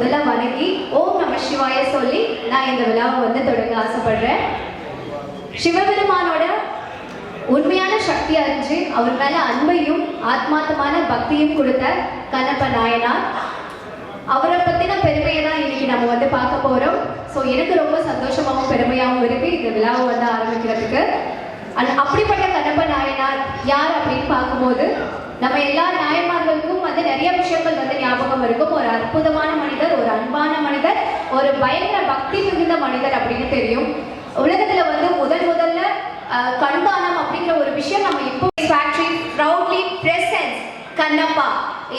முதல்ல வணங்கி ஓம் நம சிவாய சொல்லி நான் இந்த விழாவை வந்து தொடங்க ஆசைப்படுறேன். சிவபெருமானோட உண்மையான சக்தி அறிஞ்சு அவர் மேல அன்பையும் ஆத்மார்த்தமான பக்தியும் கொடுத்த கண்ணப்ப நாயனார், அவரை பத்தின பெருமையை தான் இன்னைக்கு நம்ம வந்து பார்க்க போறோம். ஸோ எனக்கு ரொம்ப சந்தோஷமாகவும் பெருமையாகவும் இருக்கு இந்த விழாவை வந்து ஆரம்பிக்கிறதுக்கு. அப்படிப்பட்ட கண்ணப்ப நாயனார் யார் அப்படின்னு பார்க்கும்போது நம்ம எல்லா நாயன்மார்களுக்கும் வந்து நிறைய விஷயங்கள் வந்து ஞாபகம் இருக்கும். ஒரு அற்புதமான மனிதர், ஒரு அன்பான மனிதர், ஒரு பயங்கர பக்தி மிகுந்த மனிதர் அப்படின்னு தெரியும். உலகத்துல வந்து முதல்ல கண்தானம் அப்படிங்கிற ஒரு விஷயம் நம்ம இப்போ ஃபேக்டரி ப்ரௌட்லி பிரசன்ஸ் கண்ணப்பா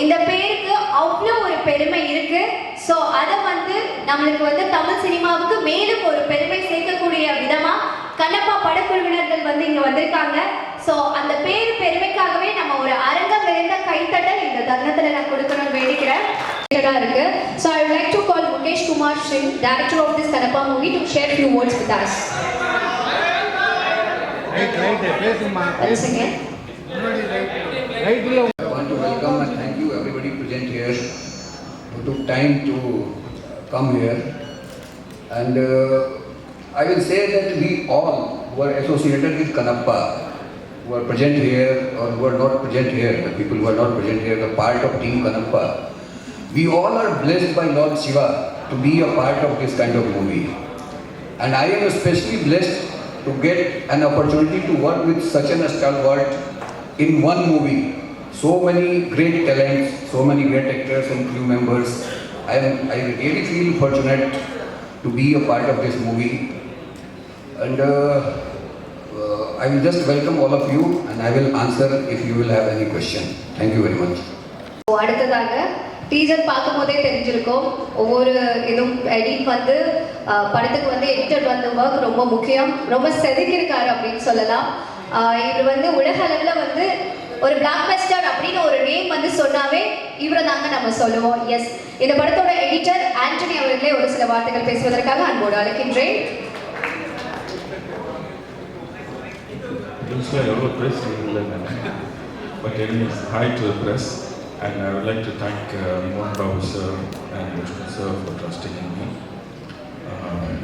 இந்த பேருக்கு அவ்வளோ ஒரு பெருமை இருக்கு. ஸோ அதை வந்து நம்மளுக்கு வந்து தமிழ் சினிமாவுக்கு மேலும் ஒரு பெருமை சேர்க்கக்கூடிய விதமா கண்ணப்பா படக்குழுவினர்கள் வந்து இங்க வந்திருக்காங்க. ஸோ அந்த பெருமைக்காகவே நம்ம ஒரு அரங்கம் நிறைந்த கைத்தட்டல் இந்த தருணத்துல நான் கொடுக்கணும்னு வேண்டிக்கிறேன் இருக்கு. So I would like to call Mukesh Kumar Singh, director of this Kannappa movie, to share few words with us. Once again. I want to welcome and thank you everybody present here who took time to come here. And I will say that we all who are associated with Kannappa, who are present here or who are not present here, the people who are not present here, the part of Team Kannappa, we all are blessed by Lord Shiva to be a part of this kind of movie. And I am especially blessed to get an opportunity to work with such an stalwart in one movie. So many great talents, so many great actors and crew members. I really feel fortunate to be a part of this movie. And I will just welcome all of you and I will answer if you will have any question. Thank you very much. அடுத்ததாக teaser பார்க்கும் போதே தெரிஞ்சிருக்கும் ஒவ்வொரு இதுவும் edit வந்து படத்துக்கு வந்து editor வந்து ஒர்க் ரொம்ப முக்கியம், ரொம்ப செதுக்கியிருக்காரு அப்படின்னு சொல்லலாம். இவர் வந்து உலக அளவில் வந்து ஒரு பிளாக் பஸ்டர் அப்படின்னு ஒரு நேம் வந்து சொன்னாவே இவரை தாங்க நம்ம சொல்லுவோம். எஸ், இந்த படத்தோட எடிட்டர் ஆண்டனி அவர்களே ஒரு சில வார்த்தைகள் பேசுவதற்காக அன்போடு அழைக்கின்றேன். And I would like to thank Mohan Babu sir and Vishnu sir for trusting in me.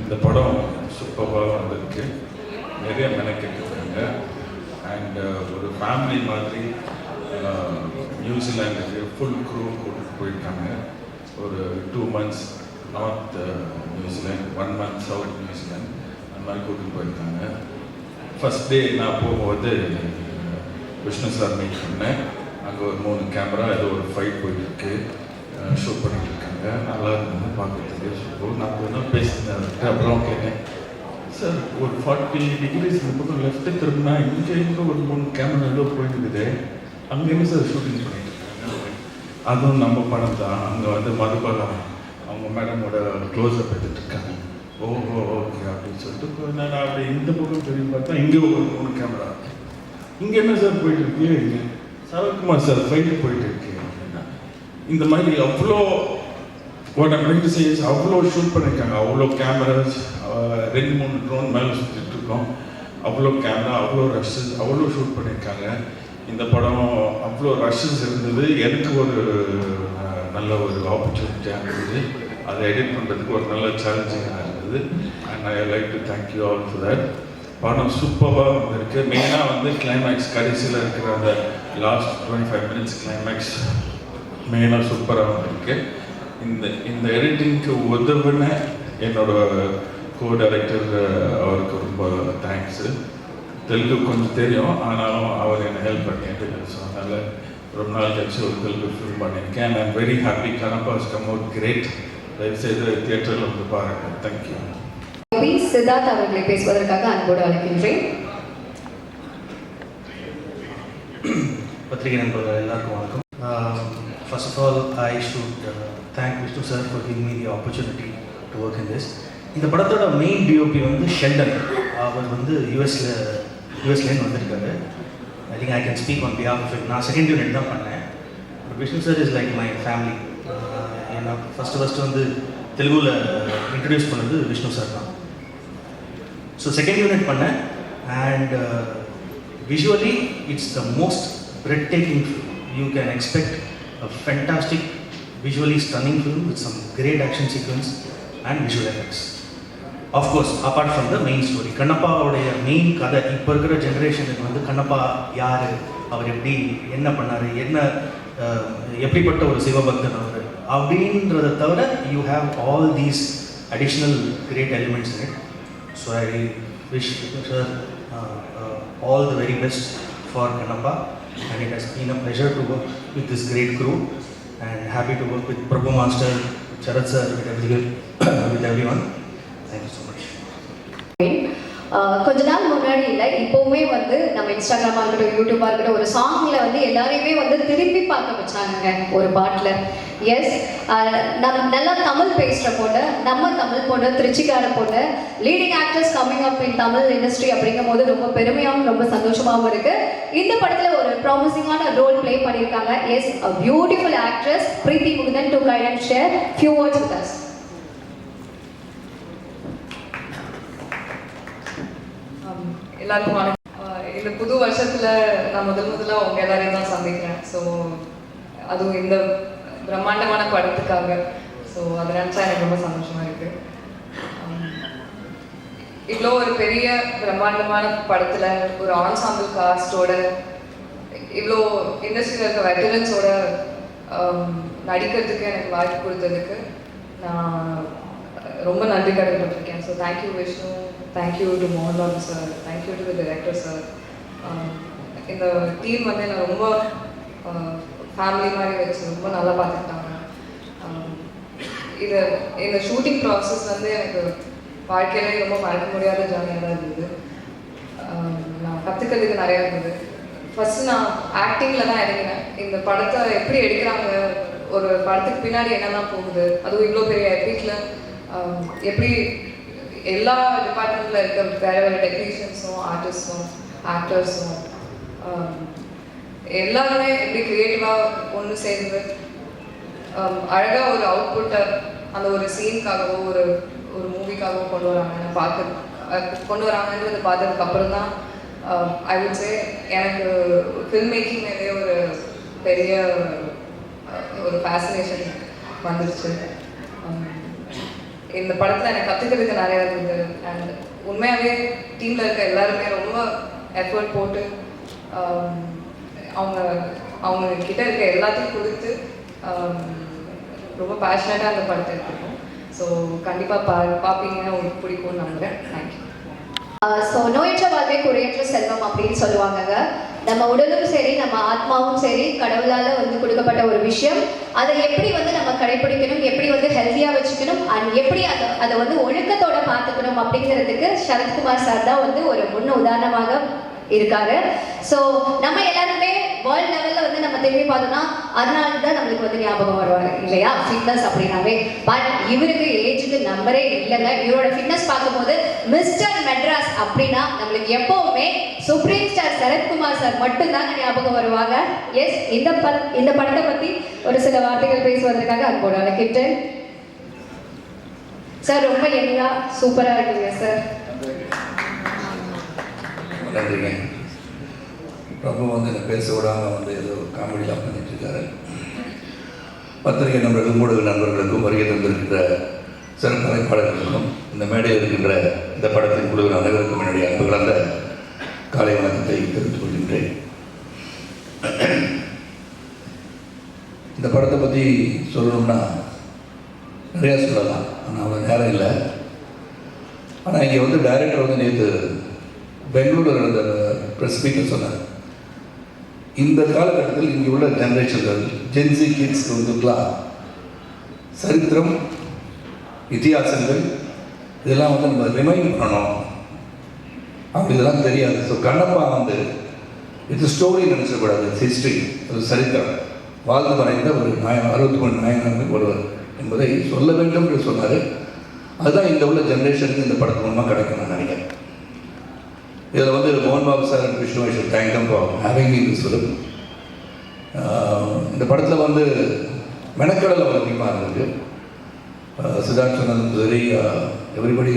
இந்த படம் சூப்பராக வந்திருக்கு, நிறைய மெனக்கெட்டுருக்காங்க. அண்ட் ஒரு ஃபேமிலி மாதிரி நியூசிலாண்டுக்கு ஃபுல் க்ரூ கூட்டிகிட்டு போயிருக்காங்க. ஒரு 2 months north New Zealand, 1 month south New Zealand, அந்த மாதிரி கூட்டிகிட்டு போயிருக்காங்க. ஃபஸ்ட் டே நான் போகும்போது விஷ்ணு சார் மீட் பண்ணேன். அங்கே ஒரு 3 கேமரா, ஏதோ ஒரு ஃபைட் போயிட்டுருக்கு, ஷூட் பண்ணிட்டு இருக்காங்க. நல்லா இருந்தது பார்க்குறதுக்கு. ஸோ நான் கொஞ்சம் பேசினேன். அப்புறம் கேட்டேன், சார் ஒரு 40 degrees இந்த பக்கம் லெஃப்ட்டு திரும்பினா இங்கே ஒரு 3 கேமரா ஏதோ போயிட்டுருக்குது, அங்கேருந்து சார் ஷூட்டிங் பண்ணிட்டு இருக்காங்க. அதுவும் நம்ம படம் தான். அங்கே வந்து மதுபாலா அவங்க மேடமோட க்ளோஸ்அப் எடுத்துகிட்டு இருக்காங்க. ஓஹோ ஓகே அப்படின்னு சொல்லிட்டு நான் அப்படி இந்த பக்கம் திரும்பி பார்த்தா இங்கே ஒரு 3 கேமரா, இங்கே என்ன சார் போயிட்டுருக்கு, இங்கே சரத்குமார் சார் ஃபைட்டு போயிட்டு இருக்கு அப்படின்னா. இந்த மாதிரி அவ்வளோ அவ்வளோ ஷூட் பண்ணியிருக்காங்க. அவ்வளோ கேமராஸ், 2-3 ட்ரோன் மேலே சுற்றிட்டு இருக்கோம். அவ்வளோ கேமரா, அவ்வளோ ரஷ்ஷஸ், அவ்வளோ ஷூட் பண்ணியிருக்காங்க. இந்த படம் அவ்வளோ ரஷ்ஷஸ் இருந்தது. எனக்கு ஒரு நல்ல ஒரு ஆப்பர்ச்சுனிட்டியாக இருந்தது. அதை எடிட் பண்ணுறதுக்கு ஒரு நல்ல சேலஞ்சிங்காக இருந்தது. And I like to thank you all for that. படம் சூப்பராக வந்திருக்கு. மெயினாக வந்து கிளைமேக்ஸ், கடைசியில் இருக்கிற அந்த லாஸ்ட் 25 minutes கிளைமேக்ஸ் மெயினாக சூப்பராக வந்திருக்கு. இந்த எடிட்டிங்க்கு உதவுன என்னோட கோ டைரக்டர் அவருக்கு ரொம்ப தேங்க்ஸு. தெலுங்கு கொஞ்சம் தெரியும், ஆனாலும் அவர் என்னை ஹெல்ப் பண்ணிட்டு, ஸோ அதனால் ரொம்ப நாள் கழிச்சு ஒரு தெலுங்கு ஃபில்ம் பண்ணியிருக்கேன். And I'm very happy. Kannappa has come out great. தயவுசெய்து தியேட்டரில் வந்து பாருங்கள். தேங்க்யூ. சித்தார்த் அவர்களை பேசுவதற்காக அன்போடு அழைக்கின்றேன். பத்திரிகை நண்பர்கள் எல்லாருக்கும் வணக்கம். First of all, I should thank Vishnu sir for giving me the opportunity to work in this. இந்த படத்தோட மெயின் டிஓபி வந்து ஷெல்டன். அவர் வந்து யூஎஸ்லேருந்து வந்திருக்காரு. I think I can speak on behalf of it. நான் செகண்ட் யூனிட் தான் பண்ணேன். Vishnu sir is like my family. ஏன்னா ஃபஸ்ட்டு வந்து தெலுங்குல இன்ட்ரடியூஸ் பண்ணது விஷ்ணு சார் தான். ஸோ செகண்ட் யூனிட் பண்ணேன். And visually it's the most breathtaking film. You can expect a fantastic visually stunning film with some great action sequence and visual effects. Of course, apart from the main story, கண்ணப்பாவுடைய main கதை இப்போ இருக்கிற ஜென்ரேஷனுக்கு வந்து கண்ணப்பா யார், அவர் என்ன பண்ணார், எப்படிப்பட்ட ஒரு சிவபக்தன் அவர் அப்படின்றத தவிர you have all these additional great elements in it. So I wish sir all the very best for Kannappa, and it has been a pleasure to work with this great crew and happy to work with Prabhu Master, Charat sir, with everyone. Thank you so much. கொஞ்ச நாள் முன்னாடி இல்லை, இப்போவுமே வந்து நம்ம இன்ஸ்டாகிராமாக இருக்கட்டும், யூடியூபாக இருக்கட்டும், ஒரு சாங்கில் வந்து எல்லாரையுமே வந்து திரும்பி பார்க்க வச்சாங்க ஒரு பாட்டில். எஸ், நல்லா தமிழ் பேசுகிற பொண்ணு, நம்ம தமிழ் பொண்ணு, திருச்சிக்கார பொண்ணு, லீடிங் ஆக்டர்ஸ் கம்மிங் அப் இன் தமிழ் இண்டஸ்ட்ரி அப்படிங்கும் போது ரொம்ப பெருமையாகவும் ரொம்ப சந்தோஷமாகவும் இருக்குது. இந்த படத்தில் ஒரு ப்ராமிசிங்கான ரோல் ப்ளே பண்ணியிருக்காங்க. Yes, a beautiful actress Preethi Mukundan to kind and share few words with us. எல்லாருக்கும் வணக்கம். இந்த புது வருஷத்தில் நான் முதல்ல உங்கள் எல்லாரையும் தான் சந்திக்கிறேன். ஸோ அதுவும் இந்த பிரம்மாண்டமான படத்துக்காக. ஸோ அதை நினச்சா எனக்கு ரொம்ப சந்தோஷமாக இருக்குது. இவ்வளோ ஒரு பெரிய பிரம்மாண்டமான படத்தில் ஒரு ஆன்சாம்பிள் காஸ்டோட இவ்வளோ இண்டஸ்ட்ரியில் இருக்க வெட்டரன்ஸோட நடிக்கிறதுக்கு எனக்கு வாய்ப்பு கொடுத்ததுக்கு நான் ரொம்ப நன்றி கடன்பட்டிருக்கேன். So thank you Vishnu, thank you to மோகன் Babu sir, thank you to the director sir. இந்த டீம் வந்து என்னை ரொம்ப ஃபேமிலி மாதிரி வச்சு ரொம்ப நல்லா பார்த்துக்கிட்டாங்க. இந்த ஷூட்டிங் ப்ராசஸ் வந்து எனக்கு வாழ்க்கையிலே ரொம்ப மறக்க முடியாத ஜாலியாக தான் இருந்தது. நான் கற்றுக்கிறதுக்கு நிறையா இருந்தது. ஃபஸ்ட்டு நான் ஆக்டிங்கில் தான் இறங்கினேன். இந்த படத்தை எப்படி எடுக்கிறாங்க, ஒரு படத்துக்கு பின்னாடி என்னெல்லாம் போகுது, அதுவும் இவ்வளோ பெரிய எபிக்கில் எப்படி எல்லா டிபார்ட்மெண்ட்டில் இருக்க வேறு வேறு டெக்னீஷியன்ஸும் ஆர்டிஸ்ட்டும் ஆக்டர்ஸும் எல்லாருமே எப்படி க்ரியேட்டிவாக ஒன்று சேர்ந்து அழகாக ஒரு அவுட்புட்டை அந்த ஒரு சீனுக்காகவோ ஒரு மூவிக்காகவோ கொண்டு வராங்கன்றது பார்த்ததுக்கப்புறம் தான் ஐ வுட் சே எனக்கு ஃபில்ம் மேக்கிங் மேலே ஒரு பெரிய ஒரு ஃபேசினேஷன் வந்துடுச்சு. இந்த படத்தில் எனக்கு கற்றுக்கிறதுக்கு நிறையா இருந்தது. அண்ட் உண்மையாகவே டீமில் இருக்க எல்லாருமே ரொம்ப எஃபர்ட் போட்டு அவங்க கிட்ட இருக்க எல்லாத்தையும் கொடுத்து ரொம்ப பேஷனட்டாக அந்த படத்தை எடுத்துருக்கோம். ஸோ கண்டிப்பாக பார்ப்பீங்க, உங்களுக்கு பிடிக்கும்னு நம்புகிறேன். தேங்க்யூ. ஸோ நோயற்ற வாழ்வே குறையற்ற செல்வம் அப்படின்னு சொல்லுவாங்கங்க. நம்ம உடலும் சரி, நம்ம ஆத்மாவும் சரி, கடவுளால் வந்து கொடுக்கப்பட்ட ஒரு விஷயம். அதை எப்படி வந்து நம்ம கடைப்பிடிக்கணும், எப்படி வந்து ஹெல்த்தியாக வச்சுக்கணும், அண்ட் எப்படி அதை வந்து ஒழுக்கத்தோட பார்த்துக்கணும் அப்படிங்கிறதுக்கு சரத்குமார் சார் தான் வந்து ஒரு முன் உதாரணமாக இருக்காரு. ஸோ நம்ம எல்லாருமே வேர்ல்ட் லெவலில் வந்து நம்ம திரும்பி பார்த்தோம்னா அதனால தான் நம்மளுக்கு வந்து ஞாபகம் வருவாங்க இல்லையா, ஃபிட்னஸ் அப்படின்னாவே. பட் இவருக்கு ஏஜுக்கு நம்பரே இல்லைங்க. இவரோட ஃபிட்னஸ் பார்க்கும்போது மிஸ்டர் மெட்ராஸ் அப்படின்னா நம்மளுக்கு எப்போவுமே சுப்ரீம் ஸ்டார் சரத்குமார் சார் மட்டும்தாங்க ஞாபகம் வருவாங்க. எஸ், இந்த படத்தை பற்றி ஒரு சில வார்த்தைகள் பேசுவதற்காக அன்போடு அழைக்கிட்டேன். சார் ரொம்ப எங்கா சூப்பராக இருக்குங்க சார். நன்றிங்க. பிரபு வந்து என்னை பேச விடாமல் வந்து ஏதோ காமெடியாக பண்ணிட்டுருக்காரு. பத்திரிகை நண்பர்களும் ஊடக நண்பர்களுக்கும் வருகை தந்திருக்கின்ற சிறப்பு அழைப்பாளர்களுக்கும் இந்த மேடையில் இருக்கின்ற இந்த படத்தின் குழுவின் அனைவருக்கும் என்னுடைய அன்பு கலந்த காலை வணக்கத்தை தெரிவித்துக் கொள்கின்றேன். இந்த படத்தை பற்றி சொல்லணும்னா நிறையா சொல்லலாம், ஆனால் அவ்வளோ நேரம் இல்லை. ஆனால் இங்கே வந்து டைரக்டர் வந்து நேற்று பெங்களூரில் நடந்த ப்ரெஸ் மீட்டில் சொன்னார், இந்த காலகட்டத்தில் இங்கே உள்ள ஜென்ரேஷன்கள் ஜென்சி கிட்ஸ்க்கு வந்துக்கலாம் சரித்திரம், இதிகாசங்கள் இதெல்லாம் வந்து நம்ம ரிமைண்ட் பண்ணணும், அப்படி இதெல்லாம் தெரியாது. ஸோ கண்ணப்பா வந்து இது ஸ்டோரி நினச்சக்கூடாது, ஹிஸ்ட்ரி, அது சரித்திரம், வாழ்ந்து மறைந்த ஒரு 63 நாயகர்கள் ஒருவர் என்பதை சொல்ல வேண்டும் என்று சொன்னார். அதுதான் இந்த உள்ள ஜென்ரேஷனுக்கு இந்த படத்து மூலமாக கிடைக்கும் நான் நினைக்கிறேன். இதில் வந்து மோகன் Babu sir and Vishnu, I should thank them for having me this film. இந்த படத்தில் வந்து மெனக்கடல் அதிகமாக இருந்தது. சித்தார்த் சொன்னதும் சரி, எவ்ரிபடி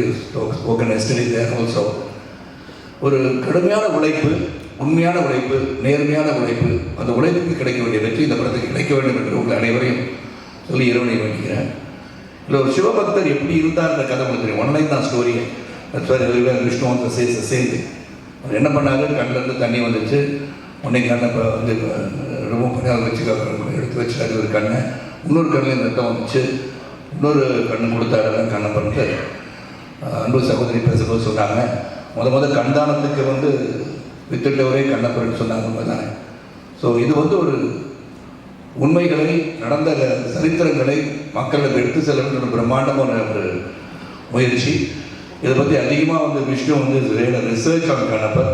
ஸ்போக்கன் எஸ்டடி தேர் ஆல்சோ. ஒரு கடுமையான உழைப்பு, உண்மையான உழைப்பு, நேர்மையான உழைப்பு, அந்த உழைப்புக்கு கிடைக்க வேண்டிய வெற்றி இந்த படத்துக்கு கிடைக்க வேண்டும் என்று உங்கள் அனைவரையும் சொல்லி இறைவனை வேண்டிக்கிறேன். இல்லை ஒரு சிவபக்தர் எப்படி இருந்தார்ன்ற கதை உங்களுக்கு தெரியும். ஒன்லைன் தான் ஸ்டோரி. விஷ்ணு வந்து சேர்ந்து அவர் என்ன பண்ணாரு, கண்ணிலேருந்து தண்ணி வந்துச்சு. உடனே கண்ணை இப்போ வந்து ரிமூவ் பண்ணி அதை வச்சு எடுத்து வச்சுட்டாரு ஒரு கண்ணை. இன்னொரு கண்ணில் ரத்தம் வந்துச்சு. இன்னொரு கண்ணு கொடுத்தாரு கண்ணை பண்ணிட்டு அன்பு சகோதரி பேசும்போது சொன்னாங்க, முத கண்தானத்துக்கு வந்து வித்துட்டவரே கண்ணப்பர்னு சொன்னாங்க. உண்மைதானே? ஸோ இது வந்து ஒரு உண்மைகளை, நடந்த சரித்திரங்களை மக்களுக்கு எடுத்து செல்ல ஒரு பிரம்மாண்டமான ஒரு முயற்சி. இதை பற்றி அதிகமாக வந்து விஷ்ணு வந்து research on Kannappar.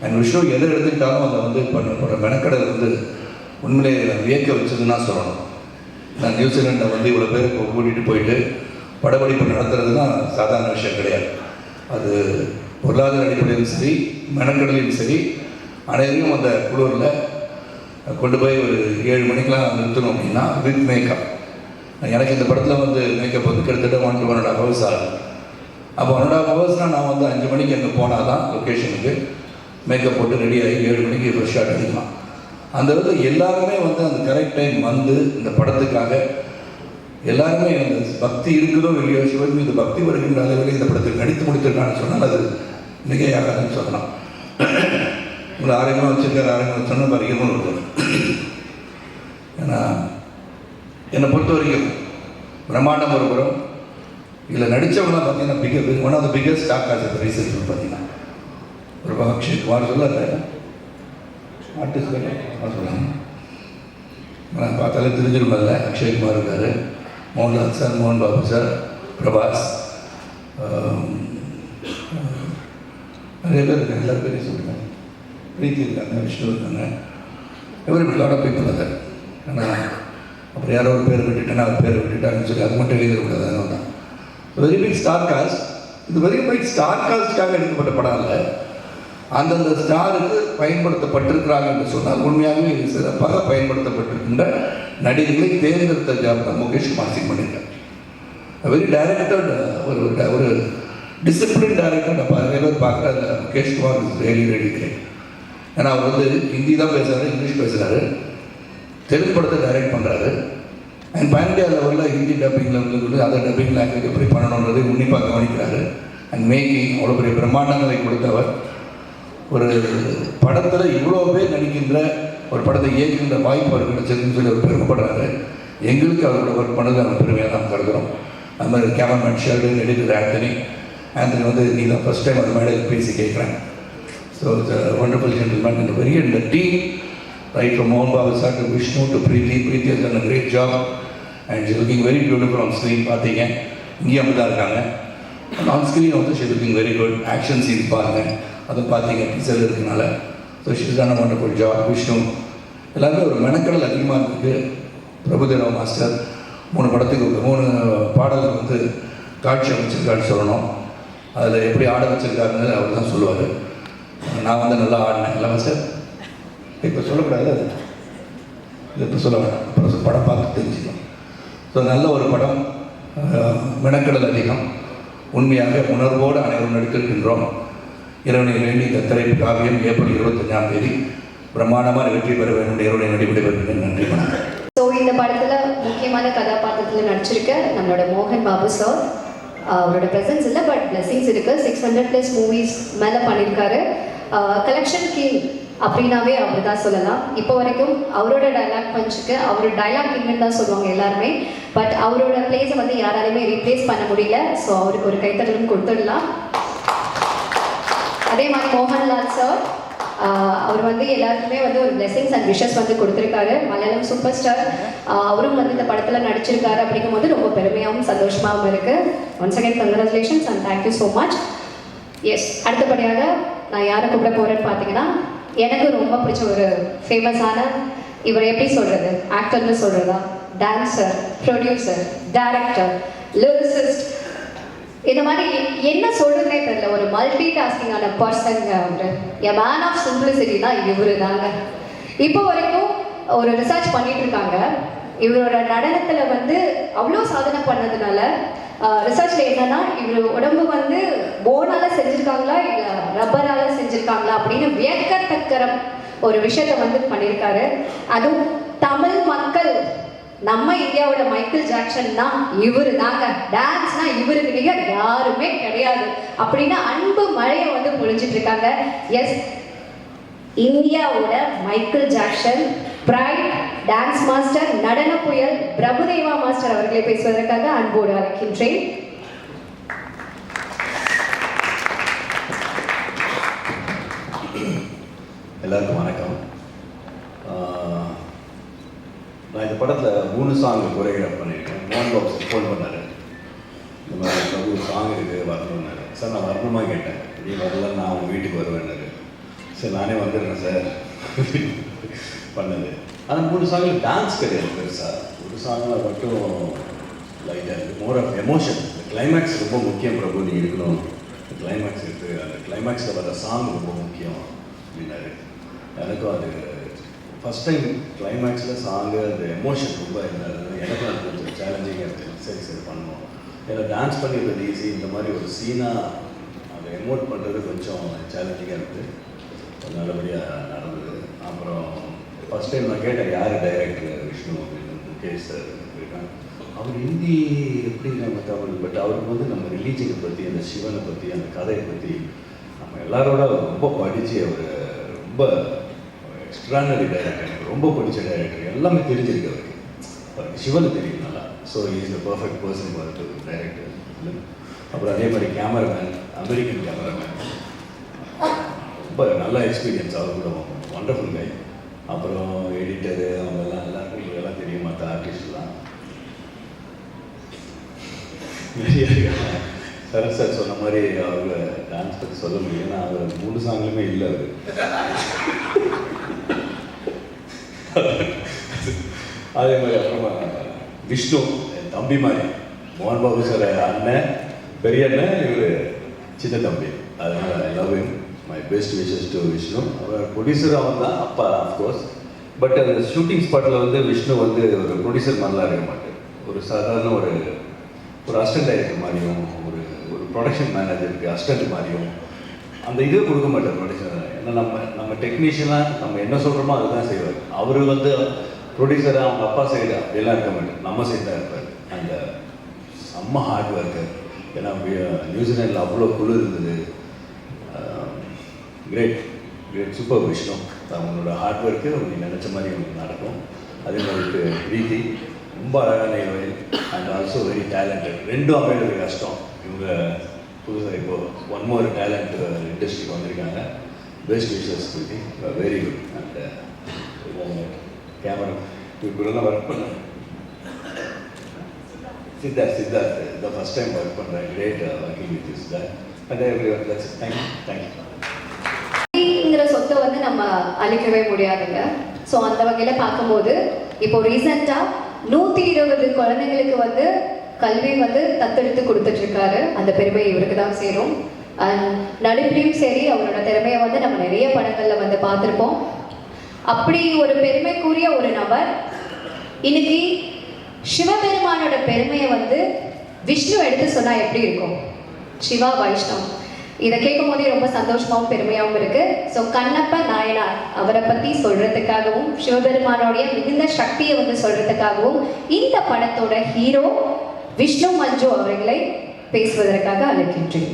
And Vishnu எதை எடுத்துக்கிட்டாலும் அதை வந்து பண்ண மெனக்கடை வந்து உண்மையிலே வியக்க வச்சதுன்னா சொல்லணும். நான் நியூசிலாண்டில் வந்து இவ்வளோ பேர் கூட்டிகிட்டு போயிட்டு படப்பிடிப்பு நடத்துறதுனா சாதாரண விஷயம் கிடையாது. அது பொருளாதார அடிப்படையிலும் சரி, மெனக்கடலையும் சரி, அனைவரையும் அந்த குளூரில் கொண்டு போய் ஒரு 7 மணிக்கெலாம் நிறுத்தணும் அப்படின்னா வித் மேக்கப். எனக்கு இந்த படத்தில் வந்து மேக்கப் வந்து கிட்டத்தட்ட 1.5 hours ஆகுது. அப்போ 1.5 hours நான் வந்து 5 மணிக்கு அங்கே போனால் தான் லொக்கேஷனுக்கு மேக்கப் போட்டு ரெடி ஆகி 7 மணிக்கு ஃபர்ஸ்ட் ஷாட் அடிக்கலாம். அந்த விதத்தில் எல்லாருமே வந்து அந்த கரெக்ட் டைம் வந்து இந்த படத்துக்காக எல்லாருமே அந்த பக்தி இருக்குதோ இல்லையோ, சிவன் மீது பக்தி வருகின்ற அளவில் இந்த படத்தில் நடித்து முடித்திருக்கான்னு சொன்னால் அது மிகையாகாதுன்னு சொல்லலாம். உங்களை ஆரோக்கியமாக வச்சுருக்காரு, ஆரோக்கியமாக சொன்னால் வரைக்கும் இருக்கும். ஏன்னா என்னை பொறுத்த வரைக்கும் பிரம்மாண்டம் ஒரு புறம், இதில் நடித்தவங்களாம் பார்த்தீங்கன்னா one of the biggest stock as recent பார்த்தீங்கன்னா ஒரு அக்ஷய் குமார் சொல்லாத ஆர்டிஸ்ட் சொல்லுவாங்க. நான் பார்த்தாலே தெரிஞ்சிருமில்ல, அக்ஷய் குமார் இருக்கார், மோகன்லால் சார், மோகன் பாபு சார், பிரபாஸ், நிறைய பேர் இருக்காங்க. எல்லாரும் பேரையும் சொல்லுவாங்க. பிரீத்தி இருக்காங்க, விஷ்ணு இருக்காங்க, எவரி லாட் ஆஃப் பீப்புள் அதை. ஆனால் அப்புறம் யாரோ ஒரு பேர் விட்டுட்டேன்னா அவர் பேரை விட்டுட்டாங்கன்னு சொல்லி அது மட்டும் எழுதிடக்கூடாது. அதனால தான் வெரி பிக் ஸ்டார் காஸ்ட். இது வெரி பிக் ஸ்டார் காஸ்ட்டுக்காக எடுக்கப்பட்ட படம் இல்லை, அந்தந்த ஸ்டாருக்கு பயன்படுத்தப்பட்டிருக்கிறாங்க என்று சொன்னால் உண்மையாகவே இது சிறப்பாக பயன்படுத்தப்பட்டிருக்கின்ற நடிகர்களை தேர்ந்தெடுத்த ஜாப் தான் முகேஷ் குமார் சிங் பண்ணியிருக்கார். வெரி டைரக்டட், ஒரு டிசிப்ளின் டைரக்டர். நான் நிறைய பேர் பார்க்குற அந்த Mukesh Kumar is ready great. ஏன்னா அவர் வந்து ஹிந்தி தான் பேசுகிறாரு, இங்கிலீஷ் பேசுகிறாரு, தெலுங்கு படத்தை டைரக்ட் பண்ணுறாரு. அண்ட் பேன் இண்டியா லெவலில் ஹிந்தி டப்பிங்கில் வந்து அதை டப்பிங் லாங்குவேஜ் எப்படி பண்ணணுன்றது உன்னிப்பாக கவனிக்கிறாரு. அண்ட் மேக்கிங் அவ்வளோ பெரிய பிரம்மாண்டங்களை கொடுத்தவர். ஒரு படத்தில் இவ்வளோ பேர் நடிக்கின்ற ஒரு படத்தை இயக்குகின்ற வாய்ப்பு அவர் கிடைச்சதுன்னு சொல்லி அவர் பெருமைப்படுறாரு. எங்களுக்கு அவரோட ஒர்க் பண்ணது நம்ம பெருமையாக தான் கருதுகிறோம். அது மாதிரி கேமராமேன் ஷெல்டன், எடிட்டர் ஆண்டனி வந்து நீ தான் ஃபஸ்ட் டைம் அந்த மேடையில் பேசி கேட்குறேன். ஸோ இட்ஸ் ஒண்டர்ஃபுல் ஜென்டில்மேன் இந்த வெரி இந்த டீம் ரைட் ஃப்ரம் மோகன் Babu sir to Vishnu to Preethi has done a great job and she's looking very beautiful on screen. பார்த்தீங்க இங்கேயும் அப்படி தான் இருக்காங்க. ஆன் ஸ்க்ரீன் வந்து she looking very good. Action scene பாருங்கள், அதுவும் பார்த்தீங்க டீசர் இருக்கனால. So she's done a wonderful job. Vishnu எல்லாருமே ஒரு மெனக்கடல் அதிகமாக இருக்குது. பிரபுதேவா மாஸ்டர் 3 படத்துக்கு 3 பாடலுக்கு வந்து காட்சி அமைச்சிருக்கான்னு சொல்லணும். அதில் எப்படி ஆட வச்சுருக்காருன்னு அவர் தான் சொல்லுவார். நான் வந்து நல்லா ஆடினேன் இல்லை மாஸ்டர், இப்போ சொல்லக்கூடாது, அது இப்போ சொல்ல வேண்டாம், அப்புறம் படம் பார்த்து தெரிஞ்சுக்கலாம். ஸோ நல்ல ஒரு படம், மெனக்கடல் அதிகம், உண்மையாக உணர்வோடு அனைவரும் நடித்திருக்கின்றோம். இறைவனை வேண்டி இந்த திரைப்பு காவியம் ஏப்ரல் 25ஆம் தேதி பிரம்மாண்டமாக வெற்றி பெற வேண்டும். இறைவனை நடிபெறுகிறேன். நன்றி, வணக்கம். ஸோ இந்த படத்தில் முக்கியமான கதாபாத்திரத்தில் நடிச்சிருக்க நம்மளோட மோகன் பாபு சார், அவரோட ப்ரெசன்ஸ் இல்லை பட் பிளெஸிங்ஸ் இருக்குது. 600+ மூவிஸ் மேலே பண்ணியிருக்காரு. கலெக்ஷன் கிங் அப்படின்னாவே அவர் தான் சொல்லலாம். இப்போ வரைக்கும் அவரோட டைலாக் பஞ்சுக்கு அவர் டைலாக் கிங்னு தான் சொல்லுவாங்க எல்லாருமே. பட் அவரோட பிளேஸை வந்து யாராலையுமே ரீப்ளேஸ் பண்ண முடியல. ஸோ அவருக்கு ஒரு கைத்தட்டலும் கொடுத்துடலாம். அதே மாதிரி மோகன்லால் சார், அவர் வந்து எல்லாருக்குமே வந்து ஒரு பிளெஸிங்ஸ் அண்ட் விஷஸ் வந்து கொடுத்துருக்காரு. மலையாளம் சூப்பர் ஸ்டார், அவரும் வந்து இந்த படத்தில் நடிச்சிருக்காரு. அப்படிங்கும் போது ரொம்ப பெருமையாகவும் சந்தோஷமாகவும் இருக்குது. Once again congratulations and thank you so much. Yes, அடுத்தபடியாக நான் யாரை கூப்பிட போகிறேன்னு பார்த்தீங்கன்னா, எனக்கு ரொம்ப பிடிச்ச ஒரு ஃபேமஸான, இவர் எப்படி சொல்கிறது, ஆக்டர்னு சொல்கிறதா, டான்ஸர், ப்ரொடியூசர், டைரக்டர், லிரிசிஸ்ட், இந்த மாதிரி என்ன சொல்கிறதுனே தெரியல, ஒரு மல்டி டாஸ்கிங்கான பர்சனுங்க அவர். எ மேன் ஆஃப் சிம்பிளிசிட்டி தான் இவரு தாங்க. இப்போ வரைக்கும் ஒரு ரிசர்ச் பண்ணிட்டு இருக்காங்க. இவரோட நடனத்தில் வந்து அவ்வளோ சாதனை பண்ணதுனால ரிசர்ச்சில் என்னன்னா, இவர் உடம்பு வந்து போனால் செஞ்சுருக்காங்களா இல்லை ரப்பரால் செஞ்சுருக்காங்களா அப்படின்னு வியக்கத்தக்கிற ஒரு விஷயத்தை வந்து பண்ணியிருக்காரு. அதுவும் தமிழ் மக்கள் நம்ம இந்தியாவோட மைக்கேல் ஜாக்சன் தான் இவரு தாங்க, டான்ஸ்னா இவருக்கு நிகர் யாருமே கிடையாது அப்படின்னு அன்பு மழையை வந்து பொழிஞ்சிட்டு இருக்காங்க. எஸ், இந்தியாவோட Michael Jackson pride dance master, நடன புயல் பிரபுதேவா மாஸ்டர் அவர்களை பேசுவதற்காக அன்போடு அழைக்கின்றேன். எல்லாருக்கும் வணக்கம். நான் இந்த படத்தில் 3 சாங் கொரியோகிராஃப் பண்ணியிருக்கேன். மோகன் பாபு ஃபோன் பண்ணார், இந்த மாதிரி பிரபு ஒரு சாங் இருக்குது வரணுன்னாரு. சார் நான் வரணுமா கேட்டேன். நீ வரல, நான் அவங்க வீட்டுக்கு வருவேன்னாரு. சரி நானே வந்துடுறேன் சார் பண்ணது. ஆனால் 3 சாங்கில் டான்ஸ் கிடையாது பெருசாக. ஒரு சாங்கில் மட்டும் லைட்டாக இருக்குது, மோர் ஆஃப் எமோஷன். கிளைமேக்ஸ் ரொம்ப முக்கியம் பிரபு, நீ இருக்கணும். கிளைமேக்ஸ் இருக்குது, அந்த கிளைமேக்ஸில் வர சாங் ரொம்ப முக்கியம் அப்படின்னாரு. எனக்கும் அது ஃபஸ்ட் டைம் கிளைமேக்ஸில் சாங்கு அந்த எமோஷன் ரொம்ப இருந்தது. எனக்கும் அது கொஞ்சம் சேலஞ்சிங்காக இருக்குது. சரி சரி பண்ணணும். ஏன்னா டான்ஸ் பண்ணிடுறது ஈஸி, இந்த மாதிரி ஒரு சீனாக அதை எமோட் பண்ணுறது கொஞ்சம் சேலஞ்சிங்காக இருக்குது. நல்லபடியாக நடந்தது. அப்புறம் ஃபஸ்ட் டைம் நான் கேட்டேன் யார் டைரக்டர் விஷ்ணு அப்படின்னு. முகேஷ் சார் இருக்காங்க. அவர் ஹிந்தி எப்படி நம்ம தமிழ், பட் அவருக்கு வந்து நம்ம ரிலீஜனை பற்றி, அந்த சிவனை பற்றி, அந்த கதையை பற்றி நம்ம எல்லாரோட ரொம்ப படித்து, அவர் ரொம்ப எக்ஸ்ட்ரானரி டைரக்டர். எனக்கு ரொம்ப பிடிச்ச டைரக்டர். எல்லாமே தெரிஞ்சிருக்கு அவருக்கு. அவருக்கு சிவனை தெரியும் நல்லா. So is the perfect person for director. அப்புறம் அதே மாதிரி கேமராமேன், அமெரிக்கன் கேமராமேன், ரொம்ப நல்ல எக்ஸ்பீரியன்ஸ். அவர் கூட வண்டர்ஃபுல் கை. அப்புறம் எடிட்டரு அவங்கெல்லாம் எல்லாருக்கும் இவங்கெல்லாம் தெரியும், மற்ற ஆர்டிஸ்ட்லாம் நிறைய இருக்காங்க. சரண் சார் சொன்ன மாதிரி அவங்க டான்ஸ் பற்றி சொல்ல முடியும். ஏன்னா அவர் 3 சாங்லையுமே இல்லை. அவர் அதே மாதிரி அப்புறமா விஷ்ணு என் தம்பி மாதிரி, மோகன் பாபு சார் அண்ணன், பெரிய அண்ணன், இவர் சின்ன தம்பி. அதனால் I love him. My best wishes to Vishnu. அவர் ப்ரொடியூசர் அவன் தான், அப்பா அஃப்கோர்ஸ். பட் அந்த ஷூட்டிங் ஸ்பாட்டில் வந்து விஷ்ணு வந்து ஒரு ப்ரொடியூசர் மாதிரிலாம் இருக்க மாட்டேன். ஒரு சாதாரண ஒரு அசிஸ்டன்ட் டைரக்டர் மாதிரியும், ஒரு ப்ரொடக்ஷன் மேனேஜருக்கு அசிஸ்டன்ட் மாதிரியும் அந்த இதே கொடுக்க மாட்டார் ப்ரொடியூசர். ஏன்னா நம்ம டெக்னீஷியனாக நம்ம என்ன சொல்கிறோமோ அதுதான் செய்வார். அவர் வந்து ப்ரொடியூசராக அவங்க அப்பா சைடு அப்படிலாம் இருக்க மாட்டார், நம்ம சைடு தான் இருப்பார். அந்த செம்ம ஹார்ட் ஒர்க்கு. ஏன்னா நியூசிலாண்டில் அவ்வளோ குழு இருந்தது. Great great super Vishnu. அவங்களோட ஹார்ட் ஒர்க்கு நீ நினச்ச மாதிரி உங்களுக்கு நடக்கும். அதே மாதிரி பிரீத்தி ரொம்ப அழகான heroine and also very talented. ரெண்டும் அமைகிறது கஷ்டம். இவங்க புதுசாக இப்போது ஒன் மோர் டேலண்ட் இண்டஸ்ட்ரிக்கு வந்திருக்காங்க. Best wishes Preeti, very good. And camera இவருக்குள்ளெல்லாம் ஒர்க் பண்ணேன். சித்தார்த் இந்த ஃபஸ்ட் டைம் ஒர்க் பண்ணுறேன். Great working with Siddharth. And everyone. That's it. Thank you. ங்கிற சொத்தை வந்து நம்ம அழிக்கவே முடியாதுங்க. ஸோ அந்த வகையில் பார்க்கும்போது இப்போ ரீசெண்டாக 120 குழந்தைங்களுக்கு வந்து கல்வி வந்து தத்தெடுத்து கொடுத்துட்டு இருக்காரு. அந்த பெருமை இவருக்கு தான் சேரும். அண்ட் நடிப்புலையும் சரி, அவரோட திறமையை வந்து நம்ம நிறைய படங்களில் வந்து பார்த்துருப்போம். அப்படி ஒரு பெருமைக்குரிய ஒரு நபர் இன்னைக்கு சிவபெருமானோட பெருமையை வந்து விஷ்ணு எடுத்து சொன்னால் எப்படி இருக்கும்? சிவா வைஷ்ணவ். இதை கேட்கும் போதே ரொம்ப சந்தோஷமாகவும் பெருமையாகவும் இருக்கு. ஸோ கண்ணப்ப நாயனார் அவரை பற்றி சொல்றதுக்காகவும், சிவபெருமானோடைய மிகுந்த சக்தியை வந்து சொல்றதுக்காகவும் இந்த படத்தோட ஹீரோ விஷ்ணு மஞ்சு அவர்களை பேசுவதற்காக அழைக்கின்றேன்.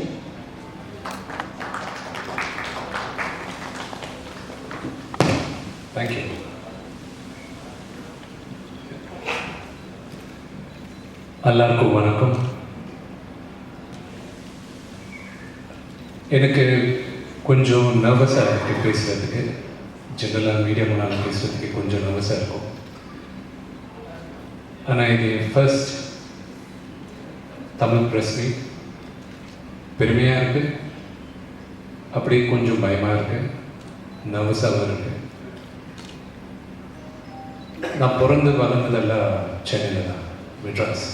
தேங்க்யூ. எல்லாருக்கும் வணக்கம். எனக்கு கொஞ்சம் நர்வஸாக இருக்குது பேசுகிறதுக்கு. ஜென்ரலாக மீடியா முன்னால் பேசுகிறதுக்கு கொஞ்சம் நர்வஸாக இருக்கும். ஆனால் இது ஃபர்ஸ்ட் தமிழ் ப்ரெஸ் மீட். பெருமையாக இருக்குது, அப்படியே கொஞ்சம் பயமாக இருக்குது, நர்வஸாகவும் இருக்குது. நான் பிறந்து வளர்ந்ததெல்லாம் சென்னையில் தான், மெட்ராஸ்,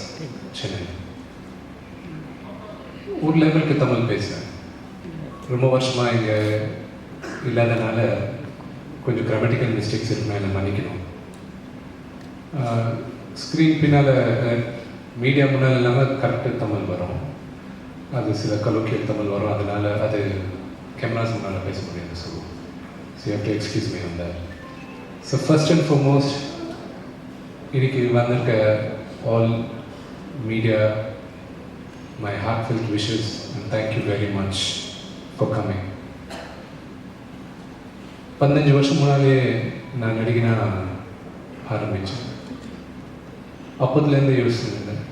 சென்னை. ஒரு லெவலுக்கு தமிழ் பேசுகிறேன். ரொம்ப வருஷமாக இங்கே இல்லாதனால கொஞ்சம் கிராமட்டிக்கல் மிஸ்டேக்ஸ் இருக்குன்னா என்னை மன்னிக்கணும். ஸ்க்ரீன் பின்னால் மீடியா முன்னால் இல்லாமல் கரெக்டாக தமிழ் வரும், அது சில கலோக்கியல் தமிழ் வரும், அதனால் அது கேமராஸ் முன்னால் பேச முடியாது. So you have to excuse me on that. So first and foremost இன்னைக்கு வந்திருக்க all media, my heartfelt wishes and thank you very much for coming. 15 வருஷம் முன்னாலே நான் நடிகனா ஆரம்பித்தேன். அப்போதுலேருந்து யோசிச்சிருந்தேன்,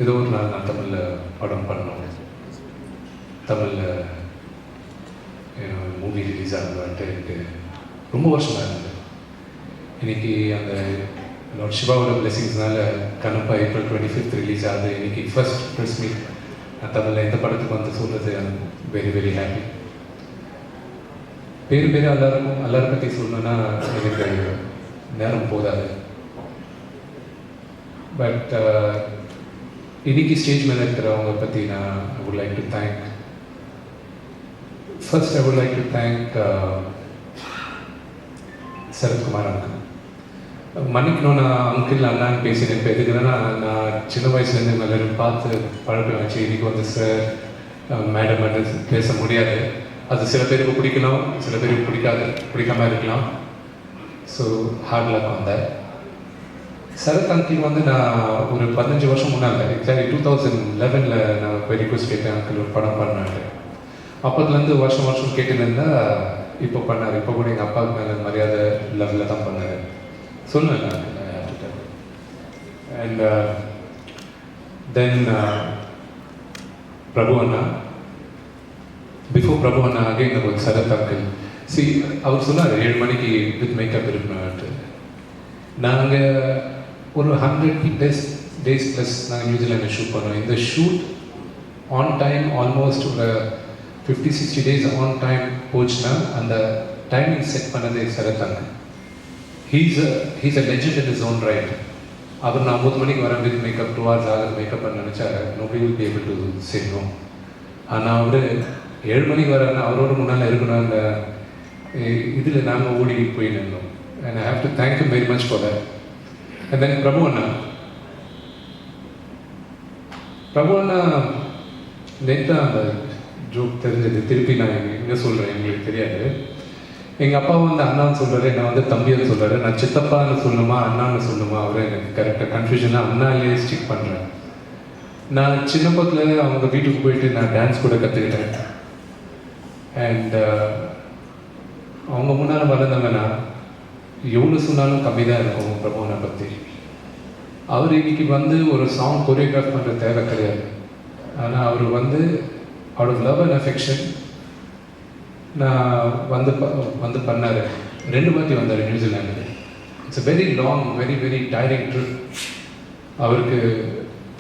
ஏதோ ஒரு நாள் நான் தமிழில் படம் பண்ணணும், தமிழில் மூவி ரிலீஸ் ஆகலான்ட்டு எனக்கு ரொம்ப வருஷமாக இருந்தது. இன்றைக்கி அந்த லார்ட் சிவாவோட பிளெஸிங்ஸ்னால கனப்பா April 25th ரிலீஸ் ஆகுது. இன்றைக்கி ஃபர்ஸ்ட் ப்ரெஸ் மீட் நான் தமிழில் எந்த படத்துக்கு வந்து சொல்கிறது வெரி வெரி ஹாப்பி. பேர் எல்லாரும் பற்றி சொல்லணுன்னா எனக்கு நேரம் போதாது. பட் இன்னைக்கு ஸ்டேஜ் மேலே இருக்கிறவங்க பற்றி நான் I would like to thank. First I would like to thank Sarathkumar uncle. மன்னிக்கணும், நான் அங்கிள் அண்ணான்னு பேசினேன். இப்போ எதுக்குன்னா நான் சின்ன வயசுலேருந்து எல்லாரும் பார்த்து பழக்கம் வச்சு இன்றைக்கி வந்து சார் மேடம் பேச முடியாது. அது சில பேருக்கு பிடிக்கலாம், சில பேருக்கு பிடிக்காமல் இருக்கலாம். So hard luck on that. Sarath uncle வந்து நான் ஒரு 15 வருஷம் முன்னால் எக்ஸாக்ட்லி 2011 நான் போய் ரிக்வஸ்ட் கேட்டேன், அங்கிள் ஒரு படம் பண்ணாரு. அப்போதுலேருந்து வருஷம் வருஷம் கேட்டுருந்தா இப்போ பண்ணார். இப்போ கூட எங்கள் அப்பாவுக்கு மேலே மரியாதை லெவலில் தான் பண்ணார். சொன்னேன் and then Prabhu Anna. Before Prabhu Anna again நம்ம சரத் அங்கிள். அவர் சொன்னார் 7 மணிக்கு வித் மேக்கப் இருக்கணும்ட்டு. நாங்கள் ஒரு 100 டேஸ் ப்ளஸ் நாங்கள் நியூசிலாண்டில் ஷூட் பண்ணோம். இந்த ஷூட் ஆன் டைம் ஆல்மோஸ்ட் ஒரு 50-60 days ஆன் டைம் போச்சுன்னா அந்த டைமிங் செட் பண்ணதே Sarath uncle. He's a legend in his own right. அவர் நான் 9 மணிக்கு வரேன் வித் மேக்கப் 2 hours ஆகுது மேக்கப் பண்ண நினச்சா nobody will be able to say no. ஆனால் அவர் 7 மணிக்கு வரேன்னா அவரோட முன்னால் இருக்கணும். அந்த இதில் நாங்கள் ஓடி போய் நின்றோம். And I have to thank you very much for that. And then Prabhu அண்ணா நேற்று அந்த ஜோக் தெரிஞ்சது. திருப்பி நான் எங்கே சொல்கிறேன் எங்களுக்கு தெரியாது. எங்கள் அப்பா வந்து அண்ணான்னு சொல்கிறாரு, நான் வந்து தம்பின்னு சொல்கிறாரு. நான் சித்தப்பான்னு சொல்லணுமா அண்ணான்னு சொல்லணுமா அவரை எனக்கு கரெக்டாக கன்ஃபியூஷனாக அண்ணாலே ஸ்டிக் பண்ணுறேன். நான் சின்ன பக்கத்தில் அவங்க வீட்டுக்கு போயிட்டு நான் டான்ஸ் கூட கற்றுக்கிட்டேன். அண்ட் அவங்க முன்னால் வளர்ந்தவங்கன்னா எவ்வளோ சொன்னாலும் கம்மி தான் இருக்கும் பிரபுவனை பற்றி. அவர் இன்னைக்கு வந்து ஒரு சாங் கொரியோகிராஃப் பண்ணுற தேவை கிடையாது. ஆனால் அவர் வந்து out of love and affection நான் வந்து பண்ணார். 2 வாட்டி வந்தார் New Zealand. It's a very long very very tiring trip. அவருக்கு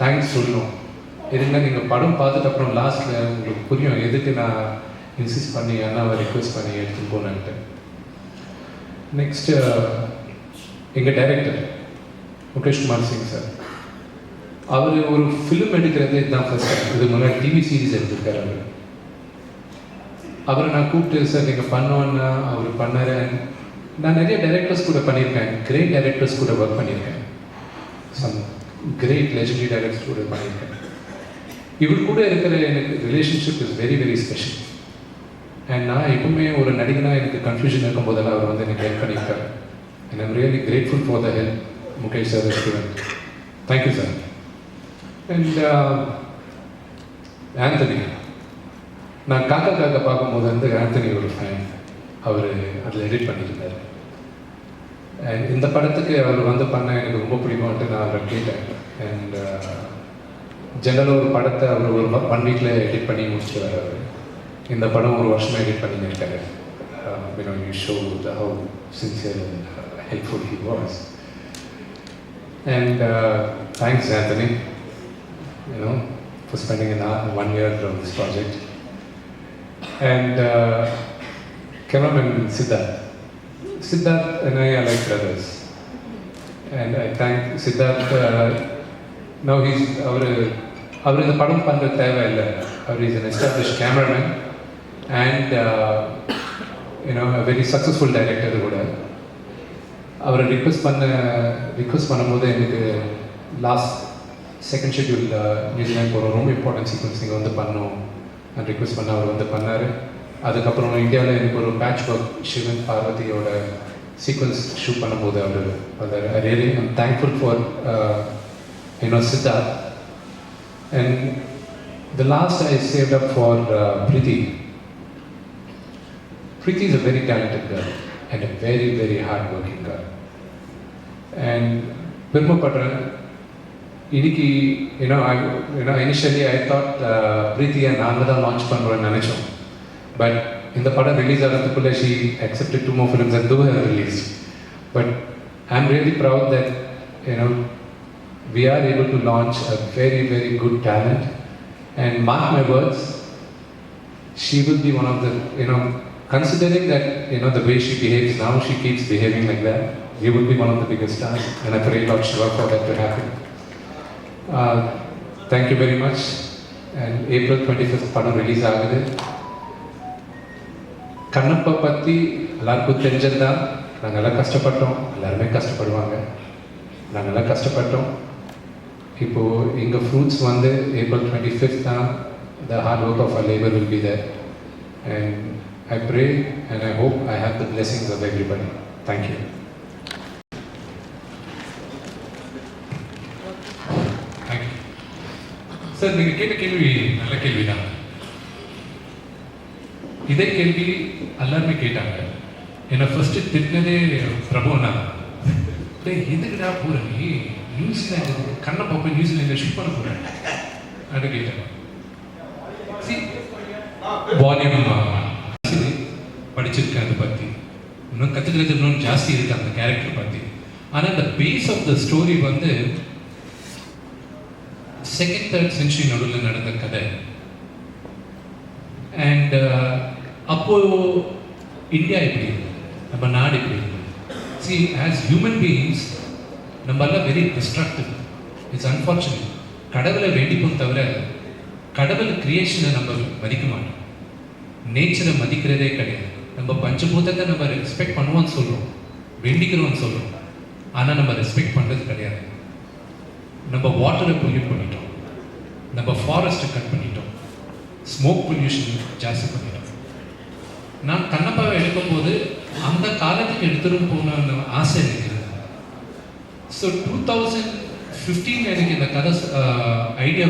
தேங்க்ஸ் சொல்லணும். எதுனா நீங்கள் படம் பார்த்துட்டு அப்புறம் லாஸ்ட்டில் உங்களுக்கு புரியும் எதுக்கு நான் இன்சிஸ்ட் பண்ணி அண்ணாவை ரிக்வெஸ்ட் பண்ணி எடுத்துகிட்டு போனேன்ட்டு. நெக்ஸ்ட்டு எங்கள் டைரக்டர் முகேஷ் குமார் சிங் சார். அவர் ஒரு ஃபிலிம் எடுக்கிறதே இதுதான் ஃபர்ஸ்ட் டைம். இதுக்கு முன்னாடி டிவி சீரீஸ் எடுத்திருக்காரு. அவரை நான் கூப்பிட்டு சார் நீங்கள் பண்ணோன்னா அவர் பண்ணார். நான் நிறைய டைரக்டர்ஸ் கூட பண்ணியிருக்கேன், கிரேட் டைரக்டர்ஸ் கூட ஒர்க் பண்ணியிருக்கேன், சம் கிரேட் லெஜெண்டரி டைரக்டர்ஸ் கூட பண்ணியிருக்கேன். இவர் கூட இருக்கிற எனக்கு relationship is very very special. And நான் எப்பவுமே ஒரு நடிகனாக எனக்கு கன்ஃபியூஷன் இருக்கும் போதெல்லாம் அவர் வந்து எனக்கு ஹெல்ப் பண்ணியிருக்காரு. And I'm really grateful for the help Mukesh sir student. Thank you sir. And Anthony, நான் காக்கா பார்க்கும்போது வந்து ஆந்தனி ஒரு ஃபேன். அவர் அதில் எடிட் பண்ணியிருந்தார். அண்ட் இந்த படத்துக்கு அவர் வந்து பண்ண எனக்கு ரொம்ப பிடிக்கும்ட்டு நான் அவரை கேட்டேன். அண்ட் ஜெனரல் ஒரு படத்தை அவர் ஒரு 1 வீக்கில் எடிட் பண்ணி முடிச்சுட்டு அவர் இந்த படம் ஒரு வருஷமாக எடிட் பண்ணியிருக்காரு. You show how sincere and helpful he was. And thanks Anthony for spending 1 year on this project. And cameraman Siddharth and I are like brothers. And I thank Siddharth. Now he's அவர் இந்த படம் பண்ணுற தேவையில்லை. அவர் is an established cameraman and a very successful director கூட. அவரை request பண்ணும்போது எனக்கு last second schedule New Zealand போகிற ரொம்ப இம்பார்ட்டன்ட் சீக்வன்ஸ் நீங்கள் வந்து பண்ணோம் நான் ரிக்வெஸ்ட் பண்ண அவர் வந்து பண்ணார். அதுக்கப்புறம் இந்தியாவில் எனக்கு ஒரு பேட்ச் ஒர்க் சிவன் பார்வதியோட சீக்வன்ஸ் ஷூட் பண்ணும்போது அவர் really I'm thankful for Siddharth. And the last I saved up for Preeti. Preeti is a very talented girl and a very, very hard-working girl. And பெருமைப்படுறேன். இன்னைக்கு initially I thought Preeti நாங்கள் தான் launch பண்ணுறோன்னு நினச்சோம். But இந்த படம் release ஆகிறதுக்குள்ளே she accepted 2 more films and those have released. But I'm really proud that we are able to launch a very, very good talent. And mark my words, she will be one of the, considering that, the way she behaves now, she keeps behaving like that, we will be one of the biggest stars. And I pray Lord Shiva for that to happen. Thank you very much. And April 25th, padam release ஆகுது. கண்ணப்பா பற்றி எல்லாருக்கும் தெரிஞ்சது தான். நாங்கள்லாம் கஷ்டப்பட்டோம், எல்லாருமே கஷ்டப்படுவாங்க. நாங்கள்லாம் கஷ்டப்பட்டோம். இப்போது எங்கள் ஃப்ரூட்ஸ் வந்து April 25th தான். The hard work of our labor will be there. And I pray and I hope I have the blessings of everybody. Thank you. Thank you. Sir, நீங்கள் கேட்ட கேள்வி நல்ல கேள்வி தான். இதே கேள்வி எல்லாருமே கேட்டாங்க. என்னை ஃபர்ஸ்ட் திட்டினதே பிரபுண்ணா. எதுக்குடா போற நீ நியூசிலாந்து கண்ணப்பா போய் நியூசிலாந்து ஷூட் பண்ண போறேன் அப்படின்னு கேட்டாங்க. படிச்சிருக்கேன் அதை பற்றி, இன்னும் கற்றுக்கிறது இன்னும் ஜாஸ்தி இருக்கு அந்த கேரக்டர் பற்றி. ஆனால் இந்த பேஸ் ஆஃப் த ஸ்டோரி வந்து 2nd 3rd century நடுவில் நடந்த கதை. அண்ட் அப்போது இந்தியா எப்படி இருக்கு, நம்ம நாடு எப்படி இருக்கு. See, as human beings, நம்ம எல்லாம் வெரி டிஸ்ட்ரக்டிவ். It's unfortunate. கடவுளை வேண்டிப்போம் தவிர கடவுள் கிரியேஷனை நம்ம மதிக்க மாட்டோம், நேச்சரை மதிக்கிறதே கிடையாது. நம்ம பஞ்சபூதத்தை நம்ம ரெஸ்பெக்ட் பண்ணுவோம்னு சொல்கிறோம், வேண்டிக்கிறோம்னு சொல்கிறோம், ஆனால் நம்ம ரெஸ்பெக்ட் பண்ணுறது கிடையாது. நம்ம வாட்டரை பொல்யூட் பண்ணிட்டோம், நம்ம ஃபாரஸ்ட்டை கட் பண்ணிட்டோம், ஸ்மோக் பொல்யூஷன் ஜாஸ்தி பண்ணிட்டோம். நான் கண்ணப்பாவை எடுக்கும்போது அந்த காலத்துக்கு எடுத்துகிட்டு போன ஆசை எனக்கு இருந்தது. ஸோ 2015 எனக்கு இந்த கதை ஐடியா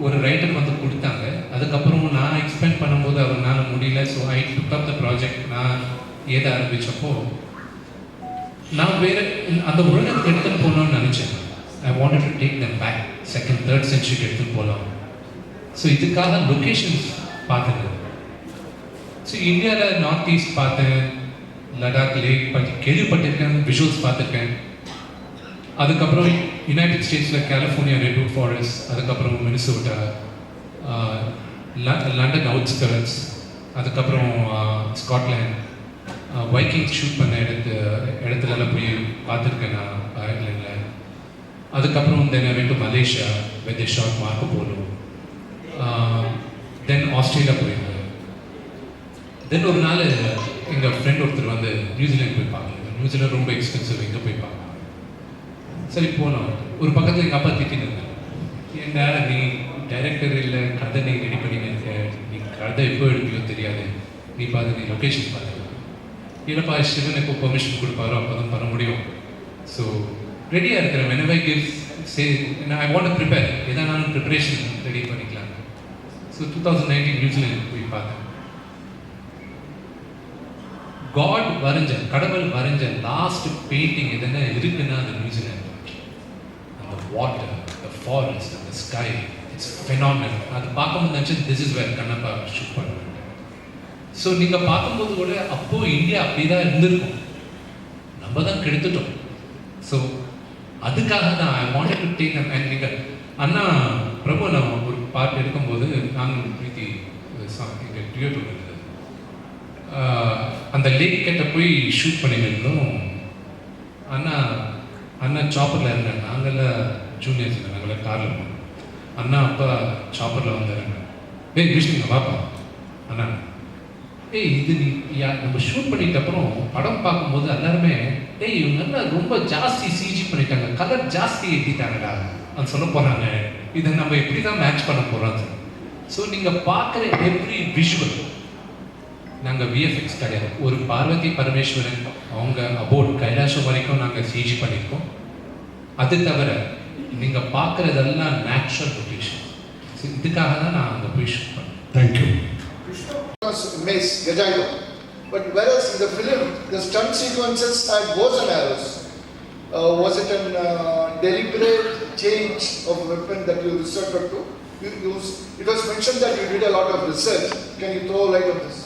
ஒரு ரைட்டர் வந்து கொடுத்தாங்க. அதுக்கப்புறம் நான் எக்ஸ்பெண்ட் பண்ணும்போது அவரால் முடியல. So I took up the project. நான் ஏத ஆரம்பித்தப்போ நான் வேறு அந்த உலகத்துக்கு எடுத்துகிட்டு போகணும்னு நினச்சேன். I wanted to take them back 2nd 3rd century எடுத்துகிட்டு போகலாம். ஸோ இதுக்காக லொக்கேஷன்ஸ் பார்த்துருக்கேன். ஸோ இந்தியாவில் நார்த் ஈஸ்ட் பார்த்தேன், லடாக் லேக் பற்றி கேள்விப்பட்டிருக்கேன், விஷுவல்ஸ் பார்த்துருக்கேன். அதுக்கப்புறம் யுனைடெட் ஸ்டேட்ஸில் கலிஃபோர்னியா ரெட்வுட் ஃபாரஸ்ட், அதுக்கப்புறம் மினிசோட்டா, லண்டன் அவுட்ஸ்கர்ட்ஸ், அதுக்கப்புறம் ஸ்காட்லாண்ட், வைக்கிங் ஷூட் பண்ண இடத்துலலாம் போய் பார்த்துருக்கேன் நான் அயர்லாண்டில். அதுக்கப்புறம் then I went to Malaysia with the shot Marco Polo. Then Australia போயிருந்தேன். தென் ஒரு நாள் எங்கள் ஃப்ரெண்ட் ஒருத்தர் வந்து நியூசிலாந்து போய் பார்க்கல. நியூசிலாந்து ரொம்ப எக்ஸ்பென்சிவ், எங்கே போய் பார்க்கலாம். சரி போனோம். ஒரு பக்கத்தில் எங்கள் அப்பா திட்டின்னு இருந்தேன், ஏன்டா நீ டைரக்டர் இல்லை, கதை நீ ரெடி பண்ணின்னு இருக்க, நீ கதை எப்போ எடுப்பியோ தெரியாது, நீ பார்த்து நீ லொக்கேஷன் பார்த்து இல்லைப்பா, சிவன் எப்போ பெர்மிஷன் கொடுப்பாரோ அப்போ தான் பண்ண முடியும். ஸோ ரெடியாக இருக்கிறேன். whenever I give say I want to prepare, எதானாலும் ப்ரிப்பரேஷன் ரெடி பண்ணிக்கலாம். ஸோ 2019 நியூசிலாந்து போய் பார்த்தேன். காட் வரைஞ்ச, கடவுள் வரைஞ்ச லாஸ்ட் பெயிண்டிங் எதுனா இருக்குன்னா அது நியூசிலாந்து. அந்த வாட்டர், த ஃபாரஸ்ட், அந்த ஸ்கை, இட்ஸ் ஃபெனாமினல். அது பார்க்கும்போது நினச்சி this is where Kannappa shoot பண்ணுவேன். ஸோ நீங்கள் பார்க்கும்போது கூட அப்போது இந்தியா அப்படி தான் இருந்திருக்கும், நம்ம தான் கெடுத்துட்டோம். ஸோ அதுக்காக தான் ஐ வாண்டட் டு டேக் அண்ட் நீங்கள் அண்ணா பிரபு நான் ஒரு பாட்டு எடுக்கும்போது நாங்கள் பிரீத்தி எங்கள் டியூட்டர் இருந்தது, அந்த லேக் கிட்ட போய் ஷூட் பண்ணியிருந்தோம். அண்ணா சாப்பரில் இருந்தாங்க, நாங்கள்லாம் ஜூனியர்ஸ் இல்லை, நாங்களாம் காரில் போனோம். அண்ணா அப்பா சாப்பரில் வந்துடுறாங்க. ஏய் விஷ்ணுங்க வாப்பா. அண்ணா இது நீ நம்ம ஷூட் பண்ணிட்ட அப்புறம் படம் பார்க்கும்போது எல்லாருமே இவங்க எல்லாம் ரொம்ப ஜாஸ்தி சிஜி பண்ணிட்டாங்க, கலர் ஜாஸ்தி ஏற்றிட்டாங்கடா அது சொல்ல போகிறாங்க. இதை நம்ம எப்படி தான் மேட்ச் பண்ண போகிறோம். ஸோ நீங்கள் பார்க்குற எவ்ரி விஷுவல் நாங்கள் விஎஃப்எக்ஸ் கிடையாது. ஒரு பார்வதி பரமேஸ்வரன் அவங்க அபோட் கைலாசம் வரைக்கும் நாங்கள் சிஜி பண்ணியிருக்கோம். அது தவிர நீங்கள் பார்க்குறதெல்லாம் நேச்சுரல் லொக்கேஷன். இதுக்காக தான் நான் அங்கே போய் ஷூட் பண்ணேன். Thank you. Mace, Gajago. But whereas in the film, the stunt sequences had bows and arrows. Was it a deliberate change of weapon that you resorted to? It was mentioned that you did a lot of research. Can you throw light on this?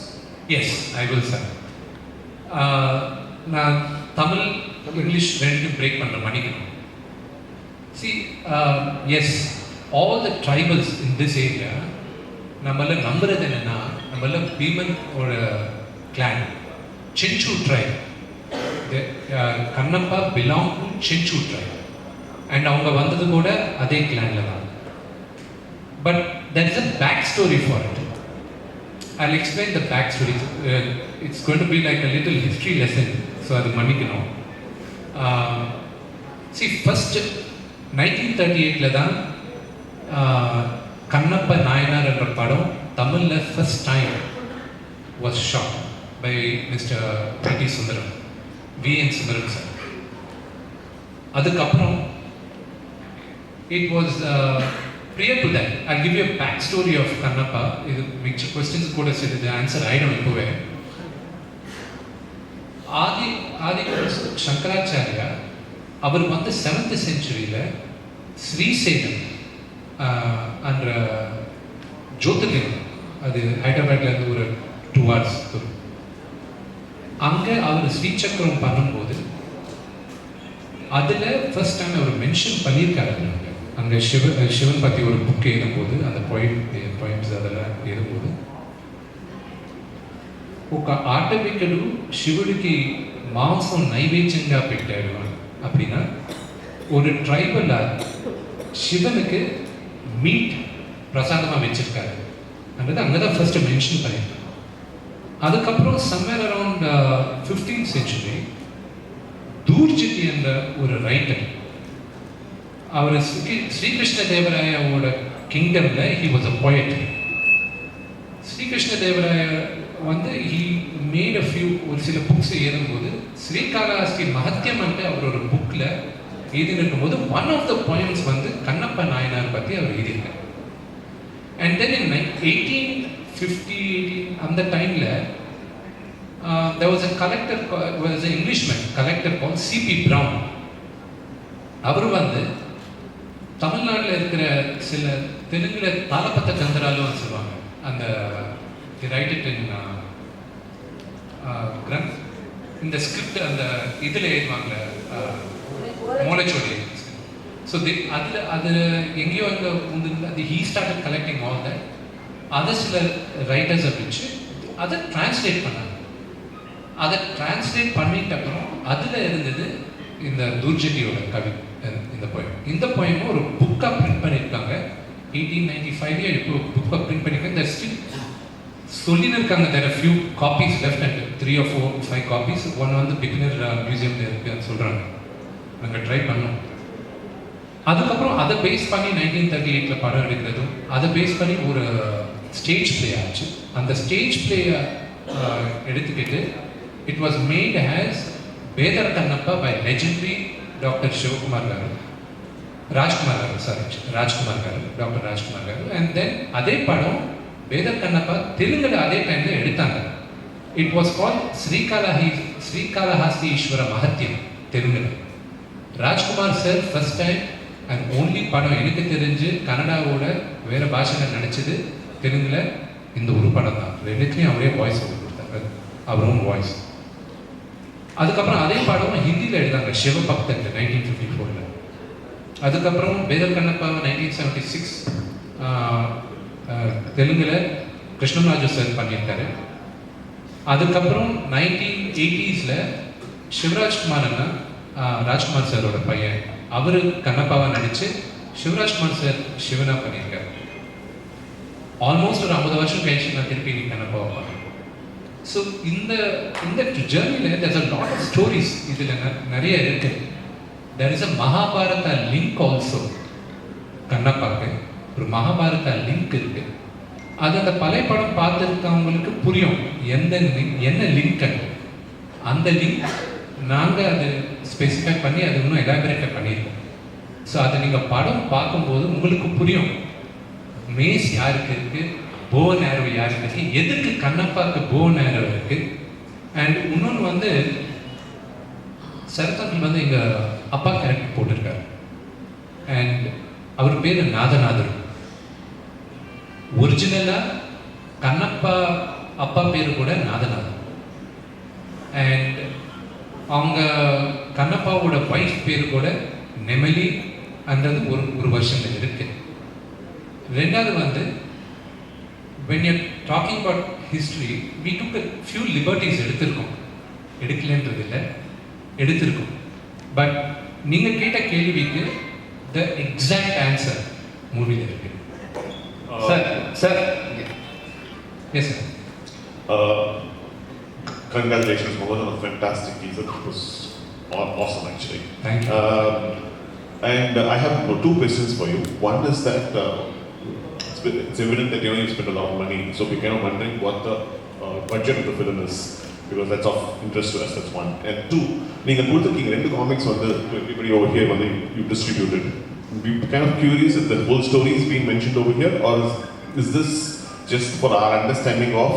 Yes, I will, sir. நான் Tamil English ரெண்டும் break பண்ணுற மணிக்கணும். See, yes, all the tribals in this area, நம்மள நம்புறது என்னன்னா, நம்மள பீமன் ஒரு clan, Chinchu tribe. Kannappa belong to Chinchu tribe. And அவங்க வந்தது கூட அதே clanல தான். But there is a backstory for it. I'll explain the backstory. It's going to be like a little history lesson. So அது மன்னிக்கணும். See, first 1938ல தான் கண்ணப்ப நாயனார் என்ற படம் தமிழ்ல first time was shot by Mr. V.T. Sundaram. V.N. Sundaram sir. அதுக்கப்புறம் it was prior to that. I'll give you a backstory of Kannappa. இது மிச்ச questions கூட சேர்த்து answer ஆயிடும் இப்போவே. ஆதி சங்கராச்சாரியா அவர் வந்து 7th centuryல ஸ்ரீசேனம் என்ற ஜோதிர்லிங்கம், அது ஹைதராபாத்லேருந்து ஒரு 2 hours தூரம், அங்கே அவர் ஸ்ரீசக்கரம் பண்ணும்போது அதில் ஃபர்ஸ்ட் டைம் அவர் மென்ஷன் பண்ணியிருக்காரு. அங்கே சிவன் பற்றி ஒரு புக் எழுதும்போது, அந்த பாயிண்ட்ஸ் அதெல்லாம் எழுதும்போது ఒక ఆటవికుడు శివుడికి మాంసం నైవేద్యంగా పెట్టాడు அப்படின்னா ஒரு ட்ரைபல் சிவனுக்கு மீட் பிரசாதமாக வச்சிருக்காரு அன்றது அங்கே தான் ஃபர்ஸ்ட் மென்ஷன் பண்ணியிருக்காங்க. அதுக்கப்புறம் somewhere around 15th century Dhurjati என்ற ஒரு ரைட்டர், அவர் ஸ்ரீகிருஷ்ண தேவராயாவோட கிங்டம்ல he was a poet. Srikrishna Devaraya வந்து ஹி மேட் அ ஃபியூ ஒரு சில புக்ஸ் எழுதும்போது ஸ்ரீகாளஹஸ்தி மஹத்தியம் அவர் ஒரு புக்கில் எழுதிருக்கும் போது ஒன் ஆஃப் த பாயிண்ட்ஸ் வந்து கண்ணப்ப நாயனார் பற்றி அவர் எழுதியிருக்கார். அண்ட் தென் இன் 1850 அந்த டைமில் there was a collector, was an Englishman collector called C.P. Brown. அவர் வந்து தமிழ்நாட்டில் இருக்கிற சில தெலுங்குல தாளப்பத்த சந்திராலும் சொல்லுவாங்க, அந்த ரைட் இட் இன் இந்த ஸ்கிரிப்ட் அந்த இதில் எழுதுவாங்க மூளைச்சோடி. ஸோ அதில் எங்கேயோ அங்கே அது he started collecting all that. அதை சில ரைட்டர்ஸை வச்சு அதை டிரான்ஸ்லேட் பண்ணாங்க. அதை டிரான்ஸ்லேட் பண்ணிட்ட அப்புறம் அதில் இருந்தது இந்த துர்ஜட்டியோட கவி, இந்த போயமும் ஒரு புக்காக பிரிண்ட் பண்ணியிருக்காங்க. 1895 இப்போ புக்காக பிரிண்ட் பண்ணியிருக்காங்க. இந்த ஸ்டில் சொல்லின்னு இருக்காங்க. There are few copies left and 3 or 4 5 copies. ஒன்று வந்து பிகினர் மியூசியமில் இருக்குன்னு சொல்கிறாங்க. நாங்கள் ட்ரை பண்ணோம். அதுக்கப்புறம் அதை பேஸ் பண்ணி 1938 படம் எடுக்கிறதும் அதை பேஸ் பண்ணி ஒரு ஸ்டேஜ் பிளே ஆச்சு. அந்த ஸ்டேஜ் பிளேயை எடுத்துக்கிட்டு it was made as Bedara Kannappa by legendary doctor Sivakumar garu, Rajkumar garu, doctor Rajkumar garu. And then அதே படம் பேதர் கண்ணப்பா தெலுங்குல அதே டைமில் எடுத்தாங்க. இட் வாஸ் கால் ஸ்ரீகாளஹஸ்தி ஈஸ்வர மஹத்தியம் தெலுங்குல. Rajkumar sir first time and only படம் எனக்கு தெரிஞ்சு கன்னடாவோட வேறு பாஷையில் நடிச்சது தெலுங்குல இந்த ஒரு படம் தான். ரெண்டுத்துலேயும் அவரே வாய்ஸ் ஓவர் கொடுத்தாங்க, அவரும் வாய்ஸ். அதுக்கப்புறம் அதே படம் ஹிந்தியில் எடுத்தாங்க, சிவபக்தன் 1954. அதுக்கப்புறம் பேதர் கண்ணப்பா 1976 தெலுங்குல கிருஷ்ணராஜு சார் பண்ணியிருக்காரு. அதுக்கப்புறம் 1980s சிவராஜ்குமார் அண்ணா, ராஜ்குமார் சாரோட பையன், அவர் கண்ணப்பாவை நடித்து சிவராஜ்குமார் சார் சிவனா பண்ணியிருக்காரு. ஆல்மோஸ்ட் ஒரு 50 வருஷம் கழிச்சு நான் திருப்பி கண்ணப்பாவை பார்க்குறேன். ஸோ இந்த ஜேர்னியில் there's a lot of stories இதில் நிறைய இருக்கு. there is a Mahabharata link also. கண்ணப்பாக்கு ஒரு மகாபாரதா லிங்க் இருக்கு. அது அந்த பழைய படம் பார்த்துருக்கவங்களுக்கு புரியும் என்ன லிங்க் அந்த லிங்க் நாங்கள் அது ஸ்பெசிஃபை பண்ணி அது இன்னும் எலாபரேட்டாக பண்ணியிருக்கோம். ஸோ அதை நீங்கள் படம் பார்க்கும்போது உங்களுக்கு புரியும் மேஸ் யாருக்கு இருக்குது, போன் ஆரோ யாருக்கு இருக்குது, எதுக்கு கண்ணப்பாக்கு போன் ஆரோ இருக்குது. அண்ட் இன்னொன்று வந்து சரத்அங்கிள் வந்து எங்கள் அப்பா கேரக்டர் போட்டிருக்காரு. அண்ட் அவர் பேர் நாதநாதர். ஒரிஜினலாக கண்ணப்பா அப்பா பேர் கூட நாதநாதன். அண்ட் அவங்க கண்ணப்பாவோட ஒய்ஃப் பேர் கூட நெமலி அன்றது ஒரு வருஷத்தில் இருக்கு. ரெண்டாவது வந்து when you're talking about history, we took a few liberties எடுக்கலன்றது இல்லை, எடுத்திருக்கோம். பட் நீங்கள் கேட்ட கேள்விக்கு the exact answer மூவியில் இருக்கு. Sir yes sir. Congratulations, Mohan, on a fantastic teaser. It was awesome, actually. Thank you. And I have two questions for you. One is that it's evident that you spent a lot of money, so we're kind of wondering what the budget of the film is, because that's of interest to us. That's one. And two, you put the two comics on the everybody over here when you distributed. We're kind of curious if the whole story is being mentioned over here, or is this just for our understanding of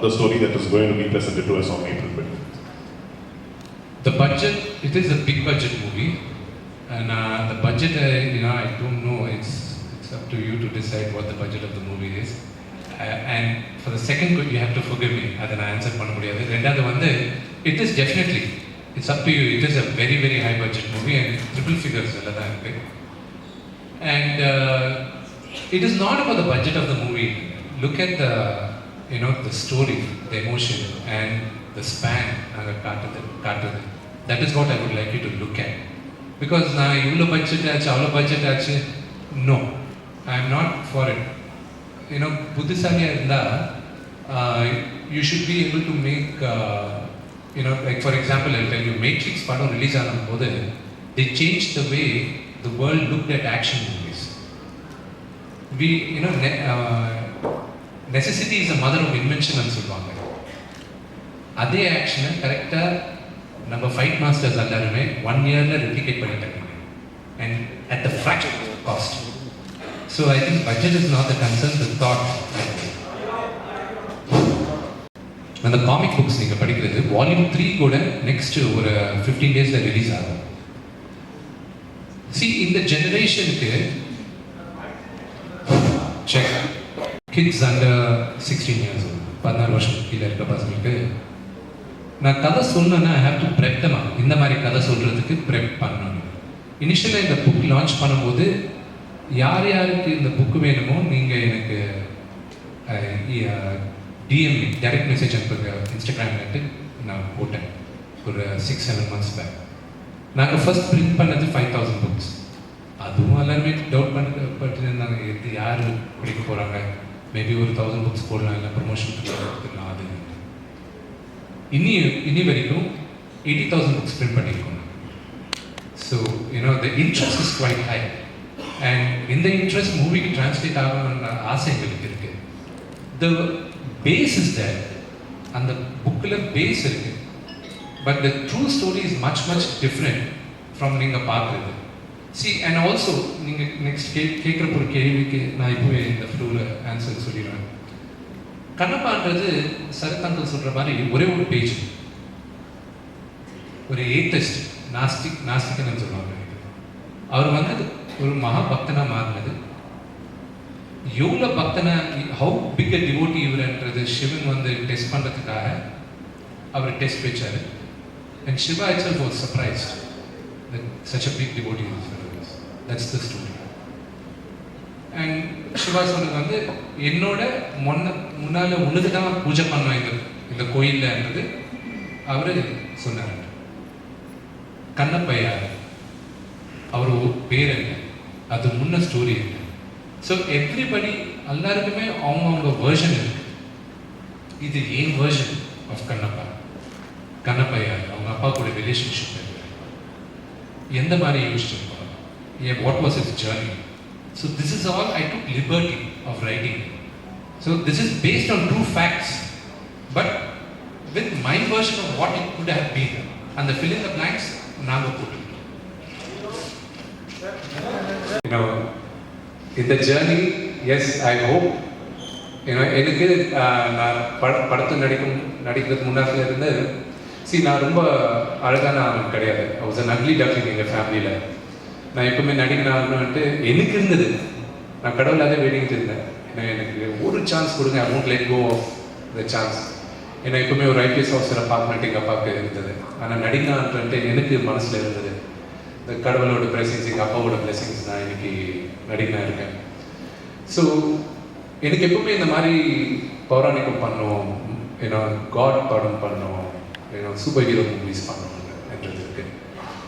the story that is going to be presented to us on April 25th? The budget, it is a big budget movie, and the budget, I don't know. It's up to you to decide what the budget of the movie is. And for the second, you have to forgive me. Adha na answer panna mudiyadhu. Rendadhu vandu, it is definitely. It's up to you. It is a very, very high budget movie and triple figures ella dhaan irukku. And it is not about the budget of the movie. Look at the the story, the emotion, and the span. That is what I would like you to look at. Because na ivlo budget aachu, avlo budget aachu. No, I am not for it. புத்திசாலியா இருந்தா you should be able to make like for example, I'll tell you, Matrix படம் release ஆகும்போது they changed the way the world looked at action movies. We necessity is the mother of invention னு சொல்லுவாங்க. அதே ஆக்ஷனை கரெக்டாக நம்ம fight masters எல்லாருமே 1 yearல replicate பண்ணிட்டாங்க, and at the fraction of cost. So I think budget is not the concern, the thought. அந்த comic books நீங்கள் படிக்கிறது வால்யூம் 3 கூட நெக்ஸ்ட் ஒரு 15 daysல ரிலீஸ் ஆகும். See, இந்த ஜெனரேஷனுக்கு check kids under 16 years old, 16 வருஷம் கீழே இருக்க பசங்களுக்கு நான் கதை சொன்னேன்னா ஐ ஹேவ் டு ப்ரெப் தம். இந்த மாதிரி கதை சொல்கிறதுக்கு ப்ரெப் பண்ணணும். இனிஷியலாக இந்த புக் லான்ச் பண்ணும்போது யார் யாருக்கு இந்த புக்கு வேணுமோ நீங்கள் எனக்கு டிஎம் டைரக்ட் மெசேஜ் அனுப்புங்க இன்ஸ்டாகிராம்லேட்டு நான் போட்டேன் ஒரு 6-7 months பேக். நாங்கள் ஃபர்ஸ்ட் பிரிண்ட் பண்ணது 5000 books. அதுவும் எல்லாருமே டவுட் பண்ணிருந்தாங்க, எது யார் படிக்க போகிறாங்க, மேபி ஒரு 1000 books போடலாம், இல்லை ப்ரொமோஷன் எடுத்துக்கலாம். அது இனி வரைக்கும் 80,000 books பிரிண்ட் பண்ணியிருக்கோம். So the interest is quite high. And இந்த இன்ட்ரெஸ்ட் மூவிக்கு டிரான்ஸ்லேட் ஆகணுன்ற ஆசை எங்களுக்கு இருக்கு. The base is there. அந்த புக்கில் பேஸ் இருக்கு. But the true story is much different from நீங்கள் பார்க்குறது. See, and also நீங்கள் நெக்ஸ்ட் கேட்குற ஒரு கேள்விக்கு நான் இப்போ இந்த ஃப்ளோவில் ஆன்சர் சொல்லிடுவேன். கண்ணப்பான்றது சரத்அங்கிள் சொல்கிற மாதிரி ஒரே ஒரு பேஜ், ஒரு ஏத்தஸ்ட், நாஸ்திகன்னு சொல்லுவாங்க. அவர் வந்து ஒரு மகா பக்தனாக மாறினது. எவ்வளோ பக்தனா, ஹவு பிக் அ டிவோட்டி இவர்ன்றது சிவன் வந்து டெஸ்ட் பண்ணுறதுக்காக அவர் டெஸ்ட் வச்சார். And Shiva itself was surprised that such a big devotee is. That's the story. And Shiva சொன்னது வந்து என்னோட முன்னால் உனக்கு தான் பூஜை பண்ணோம் இந்த கோயில்ன்றது அவர் சொன்னார். கண்ணப்பையா அவர் பேர் என்ன, அது முன்ன ஸ்டோரி என்ன. ஸோ எவ்ரிபடி எல்லாருக்குமே அவங்கவுங்க வேர்ஷன் இருக்கு. இது ஏன் வேர்ஷன் ஆஃப் கண்ணப்பையா அவங்க அப்பா கூட ரிலேஷன்ஷிப் எந்த மாதிரி யோசிச்சிருப்பாங்க, what was its journey. So this is all I took liberty of writing. So this is based on true facts, but with my version of what it could have been. And the fill in the blanks, நாங்க போட்டுட்டோம். You know, in the journey, yes, I hope, you know, எனக்கு நான் படத்தை நடிக்கிறதுக்கு முன்னாடி இருந்து நான் ரொம்ப அழகான ஆள் கிடையாது. I was an ugly duckling எங்கள் ஃபேமிலியில். நான் எப்பவுமே நடிக்கணும்னுட்டு எனக்கு இருந்தது. நான் கடவுளாக வேடிக்கிட்டு இருந்தேன். ஏன்னா எனக்கு ஒரு சான்ஸ் கொடுங்க, I won't let go of the chance. ஏன்னா எப்பவுமே ஒரு ஐபிஎஸ் ஆஃபீஸரை பார்க்கணுன்ட்டு எங்கள் அப்பாவுக்கு இருந்தது. ஆனால் நடிக்கணுன்ட்டு எனக்கு மனசில் இருந்தது. இந்த கடவுளோட பிளெஸிங்ஸ், எங்கள் அப்பாவோட பிளெஸிங்ஸ் நான் இன்னைக்கு நடிகனாக இருக்கேன். ஸோ எனக்கு எப்பவுமே இந்த மாதிரி பௌராணிகம் பண்ணோம், ஏன்னா காட் படம் பண்ணோம், ஏன்னா சூப்பர் ஹீரோ மூவிஸ் பண்ணணுன்றது இருக்கு.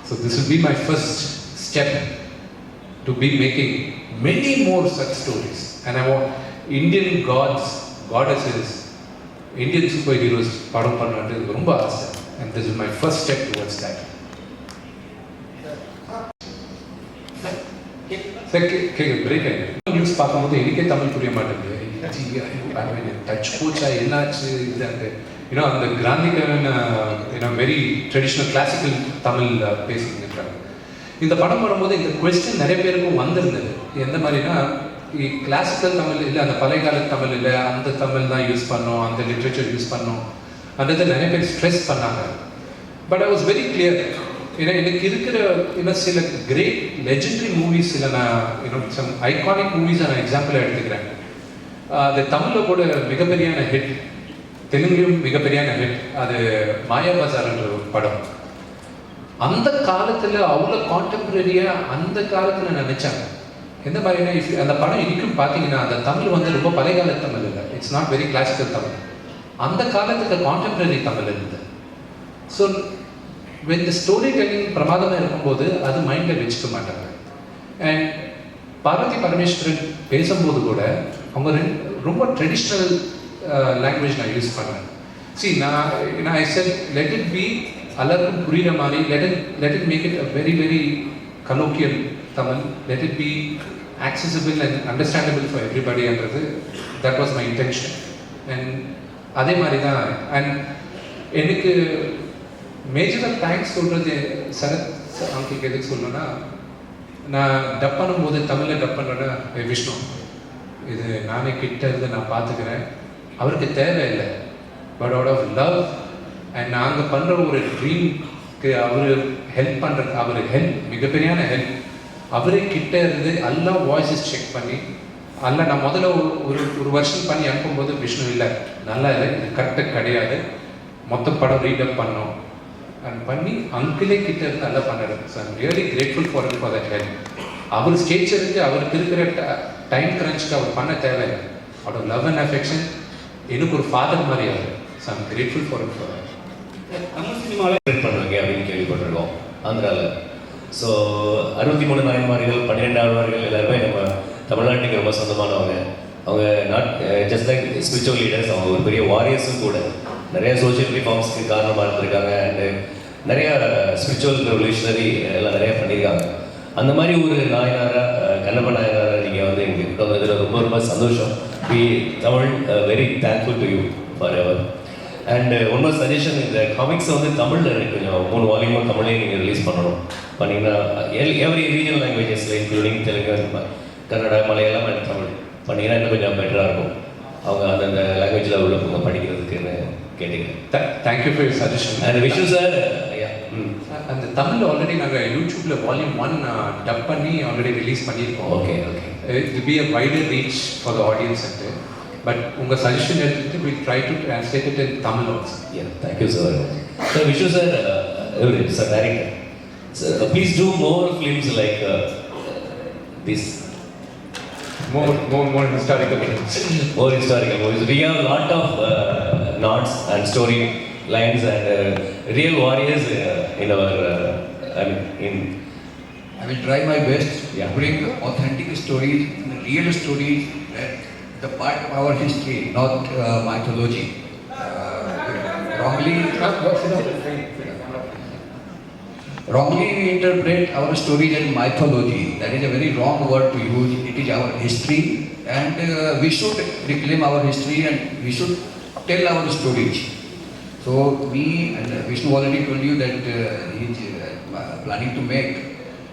So this will be my first step to be making many more such stories. And I want Indian gods, goddesses, Indian superheroes படம் பண்ணணுன்றது ரொம்ப ஆசை. And this is my first step towards that. Break ஆகிடுது. News பார்க்கும்போது எனக்கே தமிழ் புரிய மாட்டேங்குது. Touch போச்சா, என்னாச்சு இது? ஏன்னா அந்த கிராந்திக்கான வெரி ட்ரெடிஷ்னல் கிளாசிக்கல் தமிழ் பேசிக்கிட்டு இருக்காங்க. இந்த படம் பண்ணும்போது இந்த கொஸ்டின் நிறைய பேருக்கும் வந்திருந்தது. எந்த மாதிரினா, கிளாசிக்கல் தமிழ் இல்லை, அந்த பழைய கால தமிழ் இல்லை, அந்த தமிழ் தான் யூஸ் பண்ணோம், அந்த லிட்ரேச்சர் யூஸ் பண்ணோம், அந்த நிறைய பேர் ஸ்ட்ரெஸ் பண்ணாங்க. But I was very clear. ஏன்னா எனக்கு இருக்கிற இன்னும் சில கிரேட் லெஜெண்டரி மூவிஸ், இல்லை நான் சம் ஐகானிக் மூவிஸை நான் எக்ஸாம்பிளாக எடுத்துக்கிறேன். அது தமிழில் கூட மிகப்பெரியான ஹிட், தெலுங்குலையும் மிகப்பெரியான ஹிட். அது மாயா பஜார்ன்ற ஒரு படம். அந்த காலத்தில் அவ்வளோ கான்டெம்பரரியாக அந்த காலத்தில் நினச்சாங்க. எந்த மாதிரினா, அந்த படம் இன்னைக்கும் பார்த்தீங்கன்னா அந்த தமிழ் வந்து ரொம்ப பழைய கால தமிழ் இல்லை, it's not very classical Tamil. அந்த காலத்துக்கு கான்டெம்பரரி தமிழ் இருந்தது. So when the story telling பிரமாதமாக இருக்கும்போது அது மைண்டில் வச்சுக்க மாட்டாங்க. அண்ட் பார்வதி பரமேஸ்வரன் பேசும்போது கூட அவங்க ரொம்ப ட்ரெடிஷ்னல் லாங்குவேஜ் நான் யூஸ் பண்ணேன். நான் ஐ செட் லெட் இட் பி எல்லாருக்கும் புரிகிற மாதிரி, let it make it a very very colloquial Tamil, let it be accessible and understandable for everybody என்றது, that was my intention. and அதே மாதிரி தான். அண்ட் எனக்கு மேஜராக தேங்க்ஸ் சொல்கிறது சரத் அங்கிளுக்கு எதுக்கு சொல்லணும்னா, நான் டப் பண்ணும்போது தமிழில் டப் பண்ணுறேன்னா, விஷ்ணு இது நானே கிட்ட இருந்து நான் பார்த்துக்கிறேன், அவருக்கு தேவையில்லை, but out of love and நாங்கள் பண்ணுற ஒரு ட்ரீம்க்கு அவர் ஹெல்ப் பண்ணுறது, அவர் ஹெல்ப் மிகப்பெரியான ஹெல்ப். அவரே கிட்ட இருந்து எல்லாம் வாய்ஸஸ் செக் பண்ணி, அல்ல நான் முதல்ல ஒரு வருஷம் பண்ணி அனுப்பும்போது விஷ்ணு இல்லை, நல்லா இல்லை, இது கரெக்டாக கிடையாது, மொத்த படம் ரீடப் பண்ணோம் அண்ட் பண்ணி அங்கிளே கிட்ட இருந்து நல்லா பண்ணுறது. So I'm really grateful for for that help. அவர் ஸ்டேச்சருக்கு, அவருக்கு இருக்கிற டைம் கிரன்ச்சுக்கு அவர் பண்ண தேவையில்லை, அவரோட லவ் அண்ட் அஃபெக்ஷன் எனக்கு ஒரு ஃபாதர் மாதிரி ஆகுது. So I'm grateful for for that. Tamil சினிமாவில் பண்ணுவாங்க அப்படின்னு கேள்விப்பட்டிருக்கோம் ஆந்திராவில். ஸோ 63 நாயன்மார்கள், 12 ஆழ்வார்கள் எல்லாருமே நம்ம தமிழ்நாட்டுக்கு ரொம்ப சொந்தமானவங்க. அவங்க not just like spiritual leaders, அவங்க ஒரு பெரிய வாரியர்ஸும் கூட. நிறைய சோஷியல் ரிஃபார்ம்ஸ்க்கு காரணமாக இருந்திருக்காங்க. அண்டு நிறையா ஸ்பிரிச்சுவல் ரெவல்யூஷனரி எல்லாம் நிறையா பண்ணியிருக்காங்க. அந்த மாதிரி ஒரு நாயனாராக, கண்ணப்ப நாயனாராக நீங்கள் வந்து எங்கள் கிட்ட வந்ததில் ரொம்ப ரொம்ப சந்தோஷம். We Tamil very thankful to you for ever. And one suggestion, இந்த காமிக்ஸை வந்து தமிழில் எனக்கு கொஞ்சம் 3 வால்யூமாக தமிழே நீங்கள் ரிலீஸ் பண்ணணும். பண்ணிங்கன்னா எவ்ரி ரீஜனல் லாங்குவேஜஸில் இன்க்ளூடிங் தெலுங்கு, கன்னடா, மலையாளம் அண்ட் தமிழ் பண்ணிங்கன்னா இன்னும் கொஞ்சம் பெட்டராக இருக்கும். அவங்க அந்தந்த லாங்குவேஜில் உள்ளவங்க படிக்கிறதுக்குன்னு கேட்டுக்கிறேன். Thank you for your suggestion. And Vishu sir, அந்த தமிழ் ஆல்ரெடி நாங்கள் யூடியூப்பில் வால்யூம் 1 டப் பண்ணி ஆல்ரெடி ரிலீஸ் பண்ணியிருக்கோம். Okay okay. It be a wider reach for the audience and but உங்கள் சஜஷன் எடுத்துட்டு we try to translate it in Tamil also. Thank you sir. Sir Vishu sir, sir director sir, please do more films like this. More historical movies. More historical movies. We have a lot of knots and story lines and real warriors in our. I will try my best Yeah. to bring authentic stories, real stories, the part of our history, not mythology. Wrongly we interpret our stories as mythology. That is a very wrong word to use. It is our history and we should reclaim our history and we should tell our stories. So me and Vishnu already told you that he is planning to make,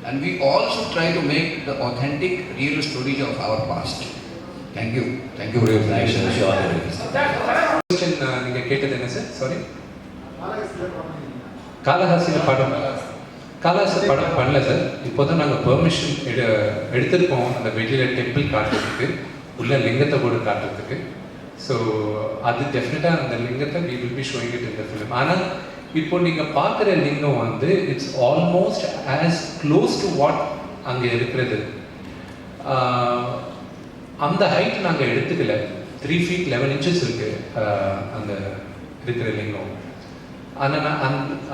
and we all should try to make the authentic, real stories of our past. Thank you for your Thanks, attention. sure. Question நீங்கள் கேட்டது என்ன sir? Sorry, காலஹாசியில் படம் பண்ணல sir. இப்போ தான் நாங்கள் permission எடுத்திருக்கோம் அந்த வெளியில் டெம்பிள் காட்டுறதுக்கு, உள்ள லிங்கத்தை கூட காட்டுறதுக்கு. ஸோ அது டெஃபினட்டாக அந்த லிங்கத்தை we will be showing it in the film. ஆனால் இப்போ நீங்கள் பார்க்குற லிங்கம் வந்து it's almost as close to what அங்கே இருக்கிறது. அந்த ஹைட் நாங்கள் எடுத்துக்கல. 3 feet 11 inches இருக்கு அந்த இருக்கிற லிங்கம். ஆனால்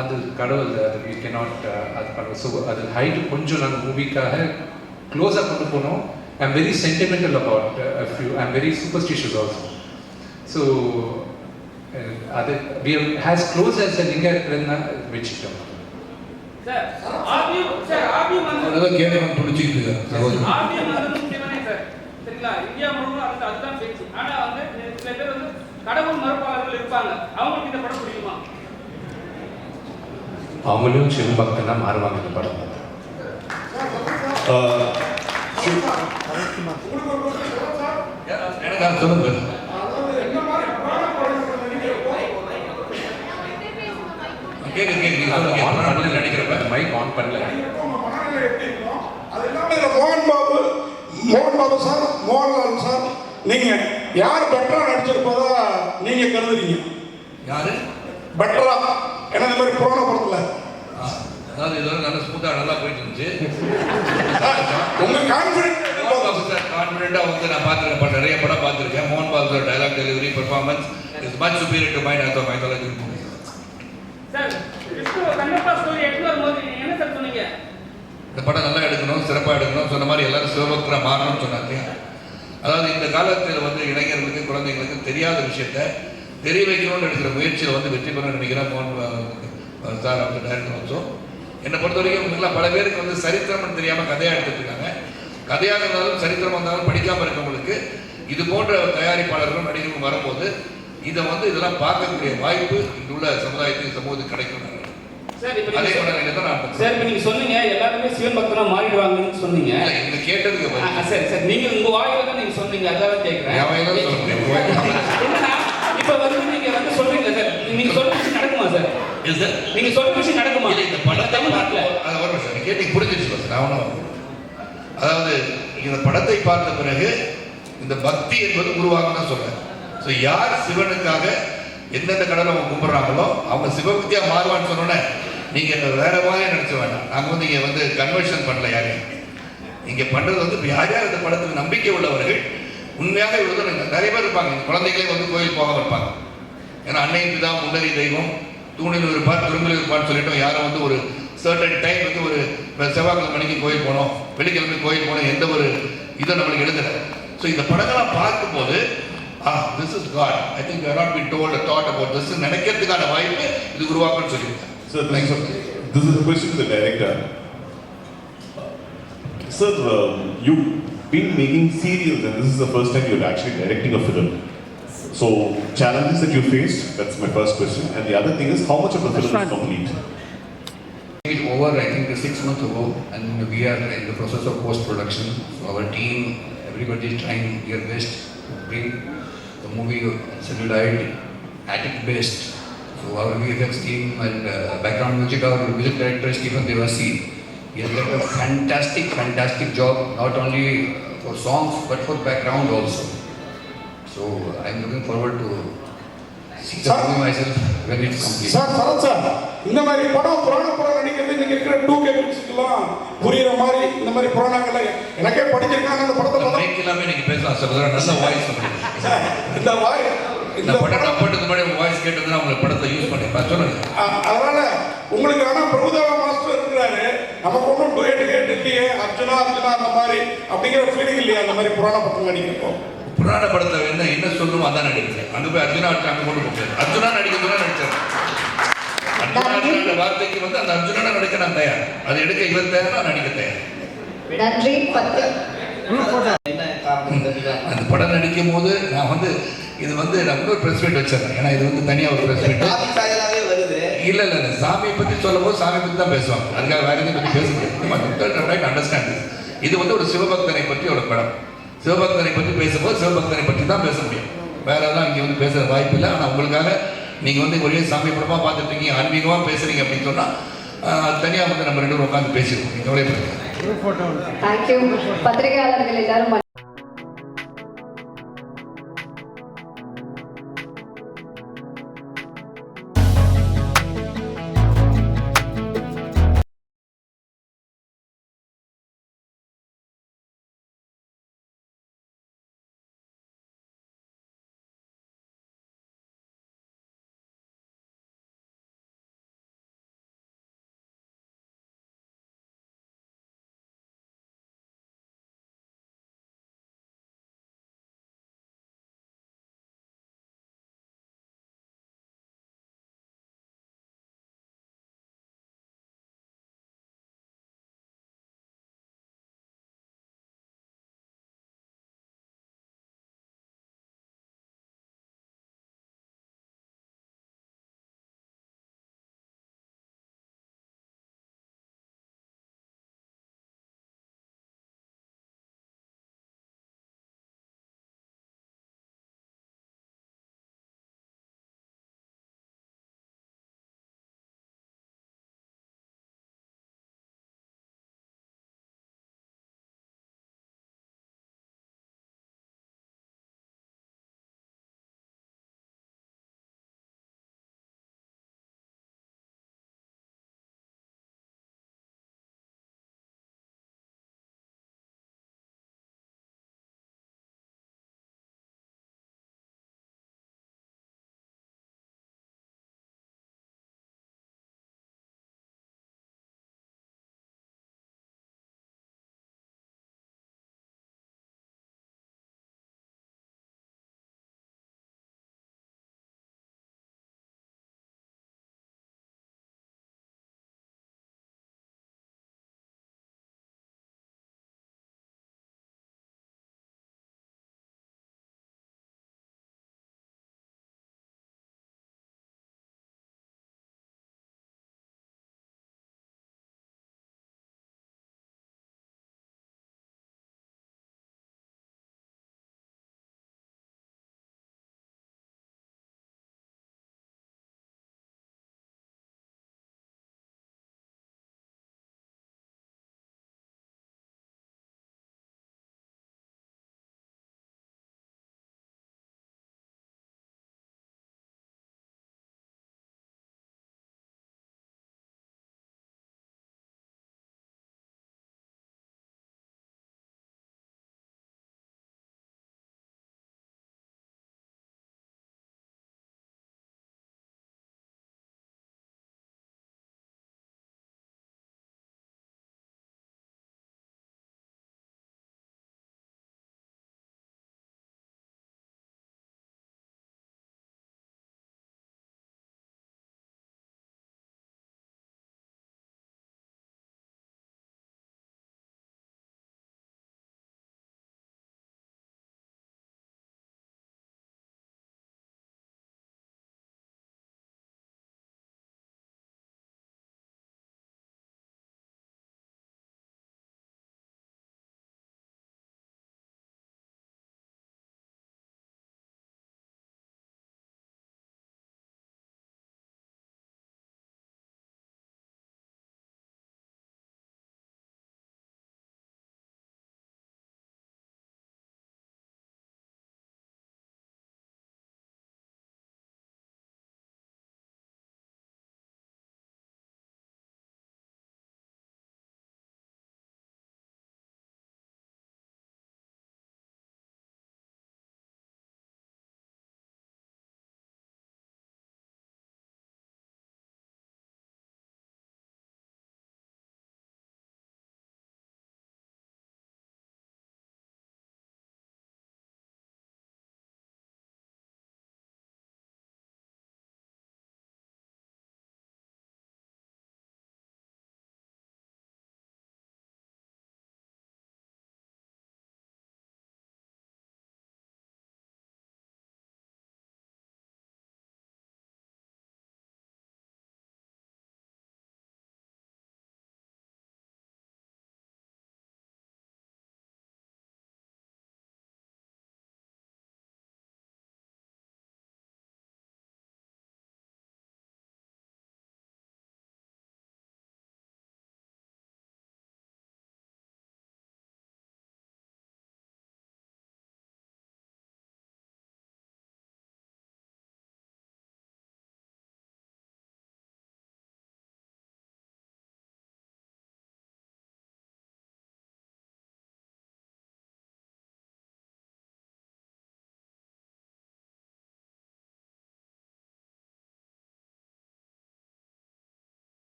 அது கடவுள், அது வி கேனாட் அது பண்ணுவோம். ஸோ அது ஹைட்டு கொஞ்சம் நாங்கள் மூவிக்காக க்ளோஸாக கொண்டு போனோம். I am very sentimental about I am very superstitious also. So அது we has close as a lingam இருக்கிறதுனா வச்சுக்கிட்டோம். அதெல்லாம் கேட்கணும் பிடிச்சிக்கிட்டு இந்தியா முழுவதும் அதுதான் பேச்சு. ஆனா வந்து சில பேர் வந்து கடவுள் மறுப்பாளர்கள் இருப்பாங்க, அவங்களுக்கு இந்த படம் பிடிக்குமா? அவங்களும் சிவ பக்தனா மாறுவாங்க இந்த படம். சொல்லுங்க. மைக் ஆன் பண்ணல. மோகன் பாபு சார், மோகன்லால் சார், நீங்க யார் பெட்டரா நடிச்சிருப்பதா நீங்க கருதுறீங்க? யாரு பெட்டரா? ஏன்னா இந்த மாதிரி புராண படத்துல அதாவது இதுவரை நல்ல ஸ்மூத்தாக நல்லா போயிட்டு இருந்துச்சு. உங்க கான்ஃபிடென்ட் கான்ஃபிடென்ட்டாக வந்து நான் பார்த்துருக்கேன், நிறைய படம் பார்த்துருக்கேன். மோகன் Babu sir dialogue delivery performance is much superior to mind of mythology movie. Sir, Vishnu Kannappa story எடுத்து வரும்போது நீங்க என்ன சார் சொன்னீங்க? இந்த படம் நல்லா எடுக்கணும், சிறப்பாக எடுக்கணும், சொன்ன மாதிரி எல்லாரும் சிவபக்தராக மாறணும்னு சொன்னாங்க. அதாவது இந்த காலத்தில் வந்து இளைஞர்களுக்கு, குழந்தைங்களுக்கு தெரியாத விஷயத்த தெரிய வைக்கணும்னு எடுக்கிற முயற்சியில் வந்து வெற்றி பெற நினைக்கிறேன் மோகன் சார் அவங்க டைரக்டர் ஆல்சோ. என்னை பொறுத்த வரைக்கும் பல பேருக்கு வந்து சரித்திரம்னு தெரியாமல் கதையாக எடுத்துட்டு இருக்காங்க. கதையாக இருந்தாலும் சரித்திரம் வந்தாலும் படிக்காமல் இருக்கவங்களுக்கு இது போன்ற தயாரிப்பாளர்களும் நடிகர்களும் வரும்போது இதை வந்து இதெல்லாம் பார்க்கக்கூடிய வாய்ப்பு இங்குள்ள சமுதாயத்துக்கு சமூகத்துக்கு கிடைக்கும். சார், இப்போ நீங்க சொன்னீங்க எல்லாருமே சிவன் பக்தனா மாறிடுவாங்கன்னு சொன்னீங்க. இதை கேட்டதுக்கு சரி, நீங்க உங்க வாயில தான் நீங்க சொன்னீங்க, அதான் கேட்கிறேன். என்னன்னா இப்ப வந்து நீங்க வந்து சொல்றீங்க சார், நீங்க சொல்ற விஷயம் நடக்குமா சார்? நீங்க சொல்ற விஷயம் நடக்குமா? இந்த படத்தை அது ஒரு விஷயம் கேட்டு புரிஞ்சிருச்சு சார். நான் அதாவது இந்த படத்தை பார்த்த பிறகு இந்த பக்தி என்பது உருவாகும் தான் சொல்றேன். ஸோ யார் சிவனுக்காக எந்தெந்த கடவுளை அவங்க கும்பிட்றாங்களோ அவங்க சிவபக்தியா மாறுவான்னு சொன்னோன்னே நீங்க வேற மாதிரி நினைச்ச வேண்டாம். நாங்கள் வந்து இங்கே வந்து கன்வர்ஷன் பண்ணல யாரையும். இங்கே பண்றது வந்து இப்போ யார் யார் இந்த படத்துக்கு நம்பிக்கை உள்ளவர்கள் உண்மையாக இவ்வளவு நிறைய பேர் இருப்பாங்க. இந்த குழந்தைகளே வந்து கோயில் போகாம இருப்பாங்க. ஏன்னா அன்னையின் பிதா முன்னறி தெய்வம் தூணில் இருப்பார் துரும்பில் இருப்பான்னு சொல்லிட்டோம். யாரும் வந்து ஒரு சர்டன் டைம் வந்து ஒரு செவ்வாய்க்கிழமை மணிக்கு கோயில் போனோம், வெள்ளிக்கிழமை கோயில் போனோம், எந்த ஒரு இதை நம்மளுக்கு எழுதலை. ஸோ இந்த படங்கள்லாம் பார்க்கும்போது this is God. I think we are not been told a thought about this. நினைக்கிறதுக்கான வாய்ப்பு இது உருவாக்கும்னு சொல்லியிருக்கேன். Sir, this is a question to the director. Sir, you've been making serials and this is the first time you're actually directing a film. So, challenges that you faced, that's my first question. And the other thing is, how much of the film is complete? It's over, I think 6 months ago, and we are in the process of post-production. So our team, everybody is trying their best to bring the movie celluloid, attic-based. So our VFX team and background music, our music director Stephen Devasi, he has done a fantastic job, not only for songs but for background also. So I'm looking forward to see the movie myself when it's complete. Sir, Sarath sir, இந்த மாதிரி படம் புராண படம் நடிக்கிறது நீங்க இருக்கிற 2K கிட்ஸ்க்குலாம் புரியுற மாதிரி இந்த மாதிரி புராணங்களை எனக்கே படிச்சிருக்காங்க. அந்த படத்தை மைக் எல்லாமே நீங்க பேசலாம் சார், நல்ல வாய்ஸ் இந்த வாய் இந்த படம் அப்பட்டது மாதிரி உங்க வாய்ஸ் கேட்டதுன்னா உங்களுக்கு படத்தை யூஸ் பண்ணி சொல்லுங்க. அதனால உங்களுக்கு ஆனா பிரபுதேவா மாஸ்டர் இருக்கிறாரு, நமக்கு ஒன்றும் டூயட் கேட்டு இல்லையே, அர்ஜுனா அந்த மாதிரி அப்படிங்கிற ஃபீலிங் இல்லையா? அந்த மாதிரி புராண படம் நடிக்கிறோம். புராண படத்தை என்ன சொல்லணுமோ அதான் நடிக்கிறேன். அங்கே போய் அர்ஜுனா அங்கே கொண்டு போகிறேன். அர்ஜுனா நடிக்கிறதுனா நடிச்சேன். அர்ஜுனா வார்த்தைக்கு வந்து அந்த அர்ஜுனா நடிக்க நான் தயார். அது எடுக்க இவர் தயார், நான் நடிக்க தயார். நன்றி. 10 அந்த படம் நடிக்கும் போது நான் வந்து இது வந்து நான் இன்னொரு ப்ரெஸ் மீட் வச்சிருந்தேன். ஏன்னா இது வந்து தனியாக ஒரு ப்ரெஸ் மீட் வருது. இல்லை சாமியை பற்றி சொல்லும் போது சாமியை பற்றி தான் பேசுவாங்க. அதுக்காக வேறு எதையும் பற்றி பேச முடியாது. அண்டர்ஸ்டாண்ட் இது வந்து ஒரு சிவபக்தனை பற்றி ஒரு படம். சிவபக்தனை பற்றி பேசும்போது சிவபக்தனை பற்றி தான் பேச முடியும். வேற எல்லாம் இங்கே வந்து பேசுகிற வாய்ப்பு இல்லை. ஆனால் உங்களுக்காக நீங்கள் வந்து ஒரே சாமி படமாக பார்த்துட்டு இருக்கீங்க, ஆன்மீகமாக பேசுகிறீங்க அப்படின்னு சொன்னால் தனியாக வந்து நம்ம ரெண்டு பேரும் உட்காந்து பேசிடுவோம். கவலைப்படுங்க. தேங்க்யூ. பத்திரிகையாளர்கள் எல்லாரும்